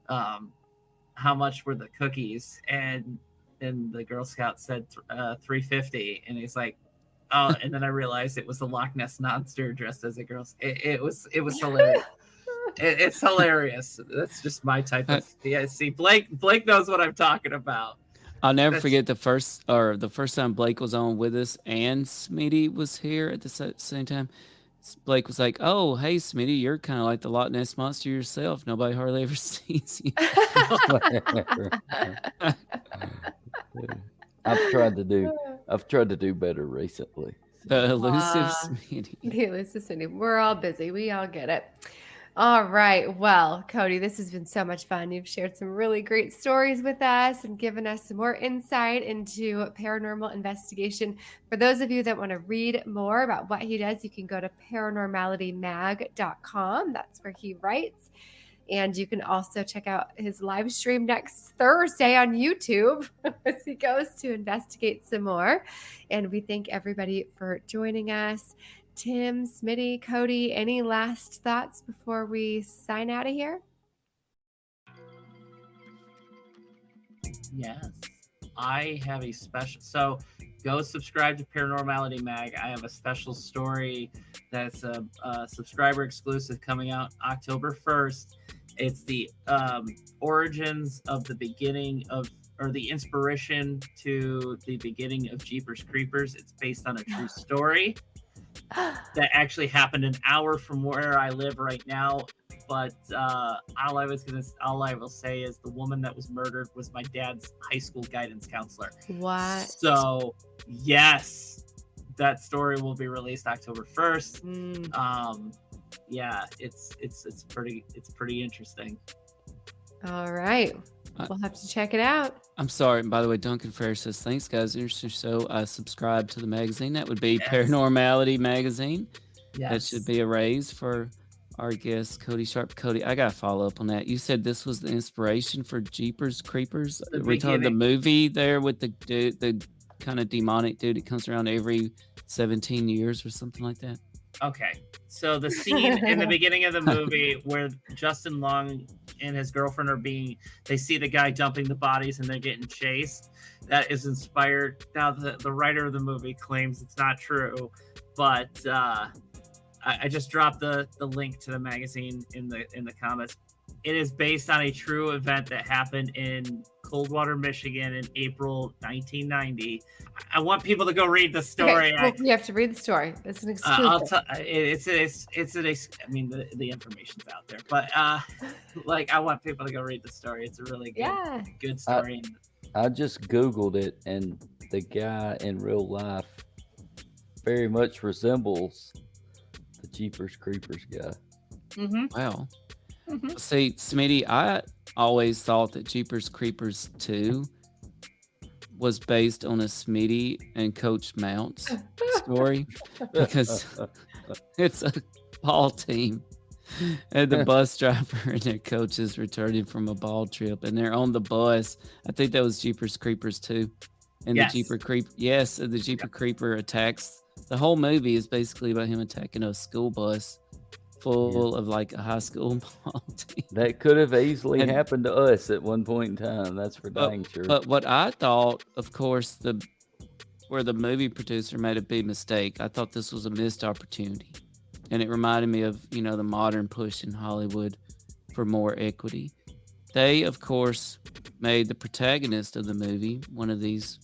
[SPEAKER 6] were the cookies, and the Girl Scout said $3.50, and he's like, oh, and then I realized it was the Loch Ness monster dressed as a girl. It was hilarious. It's hilarious. That's just my type of. Yeah, see, Blake knows what I'm talking about.
[SPEAKER 1] I'll never forget the first time Blake was on with us, and Smitty was here at the same time. Blake was like, "Oh, hey, Smitty, you're kind of like the Loch Ness monster yourself. Nobody hardly ever sees you."
[SPEAKER 4] I've tried to do better recently.
[SPEAKER 1] The elusive Smitty.
[SPEAKER 3] The elusive Smitty. We're all busy. We all get it. All right. Well, Cody, this has been so much fun. You've shared some really great stories with us and given us some more insight into paranormal investigation. For those of you that want to read more about what he does, you can go to paranormalitymag.com. That's where he writes. And you can also check out his live stream next Thursday on YouTube as he goes to investigate some more. And we thank everybody for joining us. Tim, Smitty, Cody, any last thoughts before we sign out of here?
[SPEAKER 6] Yes. I have a special. So go subscribe to Paranormality Mag. I have a special story that's a subscriber exclusive coming out October 1st. It's the origins of the beginning of, or the inspiration to the beginning of Jeepers Creepers. It's based on a true story that actually happened an hour from where I live right now. But all I will say is the woman that was murdered was my dad's high school guidance counselor.
[SPEAKER 3] What?
[SPEAKER 6] So yes, that story will be released October 1st. Yeah, it's pretty interesting.
[SPEAKER 3] All right. We'll have to check it out.
[SPEAKER 1] I'm sorry. By the way, Duncan Ferris says, thanks, guys. Interesting show. I subscribe to the magazine. That would be Paranormality Magazine.
[SPEAKER 6] Yes.
[SPEAKER 1] That should be a raise for our guest, Cody Sharpe. Cody, I got to follow up on that. You said this was the inspiration for Jeepers Creepers. We're talking the movie there with the kind of demonic dude that comes around every 17 years or something like that.
[SPEAKER 6] Okay, so the scene in the beginning of the movie where Justin Long and his girlfriend they see the guy dumping the bodies and they're getting chased. That is inspired. Now the writer of the movie claims it's not true, but I just dropped the link to the magazine in the comments. It is based on a true event that happened in Coldwater, Michigan in April 1990. I want people to go read the story.
[SPEAKER 3] Okay, you have to read the story. It's an exclusive.
[SPEAKER 6] I mean, the information's out there, but I want people to go read the story. It's a really good story.
[SPEAKER 4] I just Googled it, and the guy in real life very much resembles the Jeepers Creepers guy.
[SPEAKER 3] Mm-hmm.
[SPEAKER 1] Wow. See, Smitty, always thought that Jeepers Creepers 2 was based on a Smitty and Coach Mounts story because it's a ball team and the bus driver and their coach is returning from a ball trip and they're on the bus. I think that was Jeepers Creepers 2. And
[SPEAKER 6] Yes.
[SPEAKER 1] the Jeeper Creeper attacks. The whole movie is basically about him attacking a school bus full of like a high school ball team.
[SPEAKER 4] That could have easily happened to us at one point in time. That's for dang sure.
[SPEAKER 1] But what I thought, of course, where the movie producer made a big mistake, I thought this was a missed opportunity. And it reminded me of, the modern push in Hollywood for more equity. They, of course, made the protagonist of the movie one of these,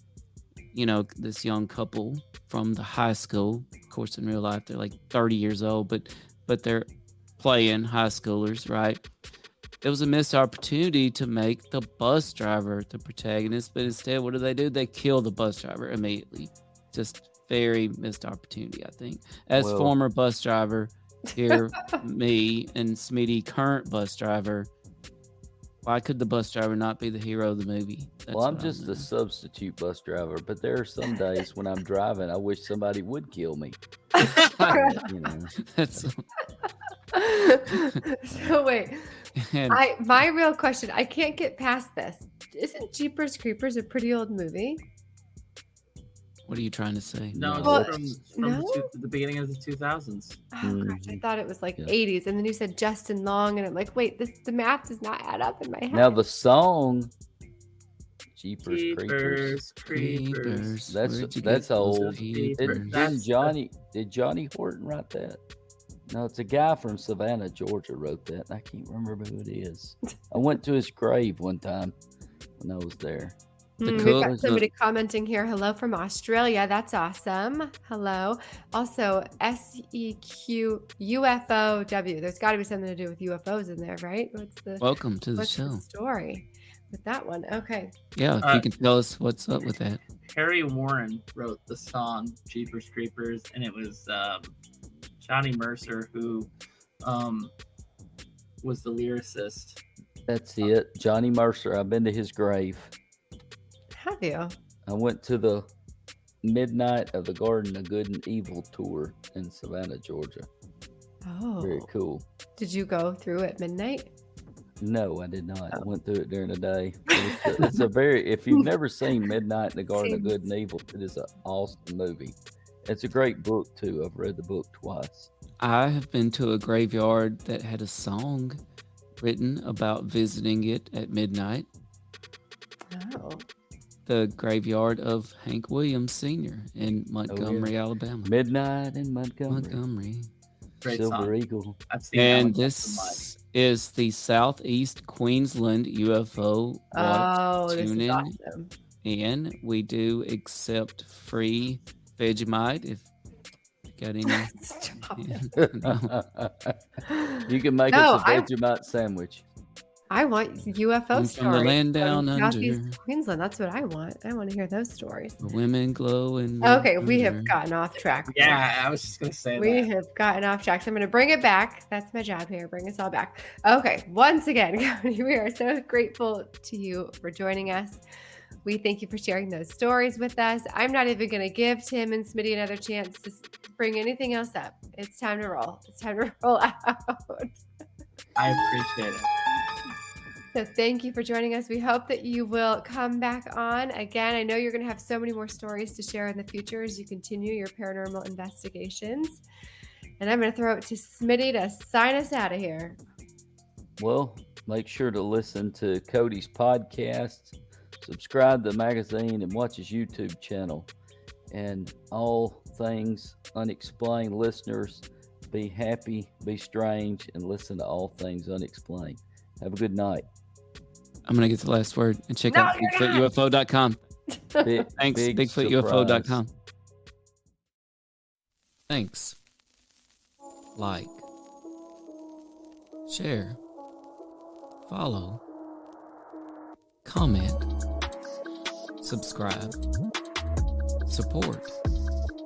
[SPEAKER 1] this young couple from the high school. Of course, in real life, they're like 30 years old, but they're playing high schoolers, right? It was a missed opportunity to make the bus driver the protagonist, but instead, what do? They kill the bus driver immediately. Just very missed opportunity, I think. As former bus driver, here, me and Smitty, current bus driver, why could the bus driver not be the hero of the movie?
[SPEAKER 4] I'm just a substitute bus driver, but there are some days when I'm driving, I wish somebody would kill me.
[SPEAKER 3] So wait, my real question, I can't get past this. Isn't Jeepers Creepers a pretty old movie?
[SPEAKER 1] What are you trying to say?
[SPEAKER 6] No, it's from the beginning of the 2000s.
[SPEAKER 3] Oh gosh, I thought it was like 80s, and then you said Justin Long, and I'm like, wait, the math does not add up in my head.
[SPEAKER 4] Now the song, Jeepers
[SPEAKER 6] Creepers.
[SPEAKER 4] That's old. Did Johnny Horton write that? No, it's a guy from Savannah, Georgia wrote that. I can't remember who it is. I went to his grave one time when I was there.
[SPEAKER 3] We've got somebody commenting here. Hello from Australia. That's awesome. Hello. Also, SEQ UFOW. There's got to be something to do with UFOs in there, right?
[SPEAKER 1] Welcome to the show.
[SPEAKER 3] What's the story with that one? Okay.
[SPEAKER 1] Yeah, if you can tell us what's up with that.
[SPEAKER 6] Harry Warren wrote the song Jeepers Creepers, and it was Johnny Mercer who was the lyricist.
[SPEAKER 4] That's it. Johnny Mercer. I've been to his grave.
[SPEAKER 3] Have you?
[SPEAKER 4] I went to the Midnight of the Garden of Good and Evil tour in Savannah, Georgia.
[SPEAKER 3] Oh.
[SPEAKER 4] Very cool.
[SPEAKER 3] Did you go through at midnight?
[SPEAKER 4] No, I did not. I went through it during the day. It's a very, if you've never seen Midnight in the Garden of Good and Evil, it is an awesome movie. It's a great book, too. I've read the book twice.
[SPEAKER 1] I have been to a graveyard that had a song written about visiting it at midnight.
[SPEAKER 3] Oh.
[SPEAKER 1] The graveyard of Hank Williams Sr. in Montgomery, Alabama.
[SPEAKER 4] Midnight in Montgomery.
[SPEAKER 6] Great
[SPEAKER 4] Silver
[SPEAKER 6] song.
[SPEAKER 4] Eagle.
[SPEAKER 6] I've seen
[SPEAKER 1] and this is the Southeast Queensland UFO.
[SPEAKER 3] This is awesome.
[SPEAKER 1] And we do accept free Vegemite if you got any.
[SPEAKER 4] You can make us a Vegemite sandwich.
[SPEAKER 3] I want UFO stories
[SPEAKER 1] from the land down under.
[SPEAKER 3] Southeast Queensland. That's what I want. I want to hear those stories.
[SPEAKER 1] The women glow and
[SPEAKER 3] okay, we have gotten off track.
[SPEAKER 6] Yeah, I was just gonna say
[SPEAKER 3] we have gotten off track. So I'm gonna bring it back. That's my job here. Bring us all back. Okay, once again, Cody, we are so grateful to you for joining us. We thank you for sharing those stories with us. I'm not even going to give Tim and Smitty another chance to bring anything else up. It's time to roll. It's time to roll out.
[SPEAKER 6] I appreciate it.
[SPEAKER 3] So thank you for joining us. We hope that you will come back on again. I know you're going to have so many more stories to share in the future as you continue your paranormal investigations. And I'm going to throw it to Smitty to sign us out of here.
[SPEAKER 4] Well, make sure to listen to Cody's podcast, subscribe to the magazine, and watch his YouTube channel. And All Things Unexplained listeners, be happy, be strange, and listen to All Things Unexplained. Have a good night.
[SPEAKER 1] I'm going to get the last word and check out BigfootUFO.com. Thanks, BigfootUFO.com. Thanks. Like, share, follow, comment, subscribe, support.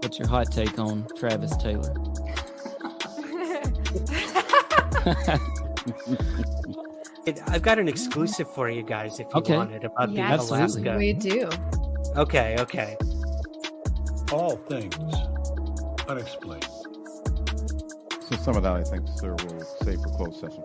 [SPEAKER 1] What's your hot take on Travis
[SPEAKER 8] I've got an exclusive for you guys if you want it about the Alaska.
[SPEAKER 3] We do.
[SPEAKER 8] Okay.
[SPEAKER 2] All Things Unexplained.
[SPEAKER 5] So some of that I think, sir, we'll save for closed session.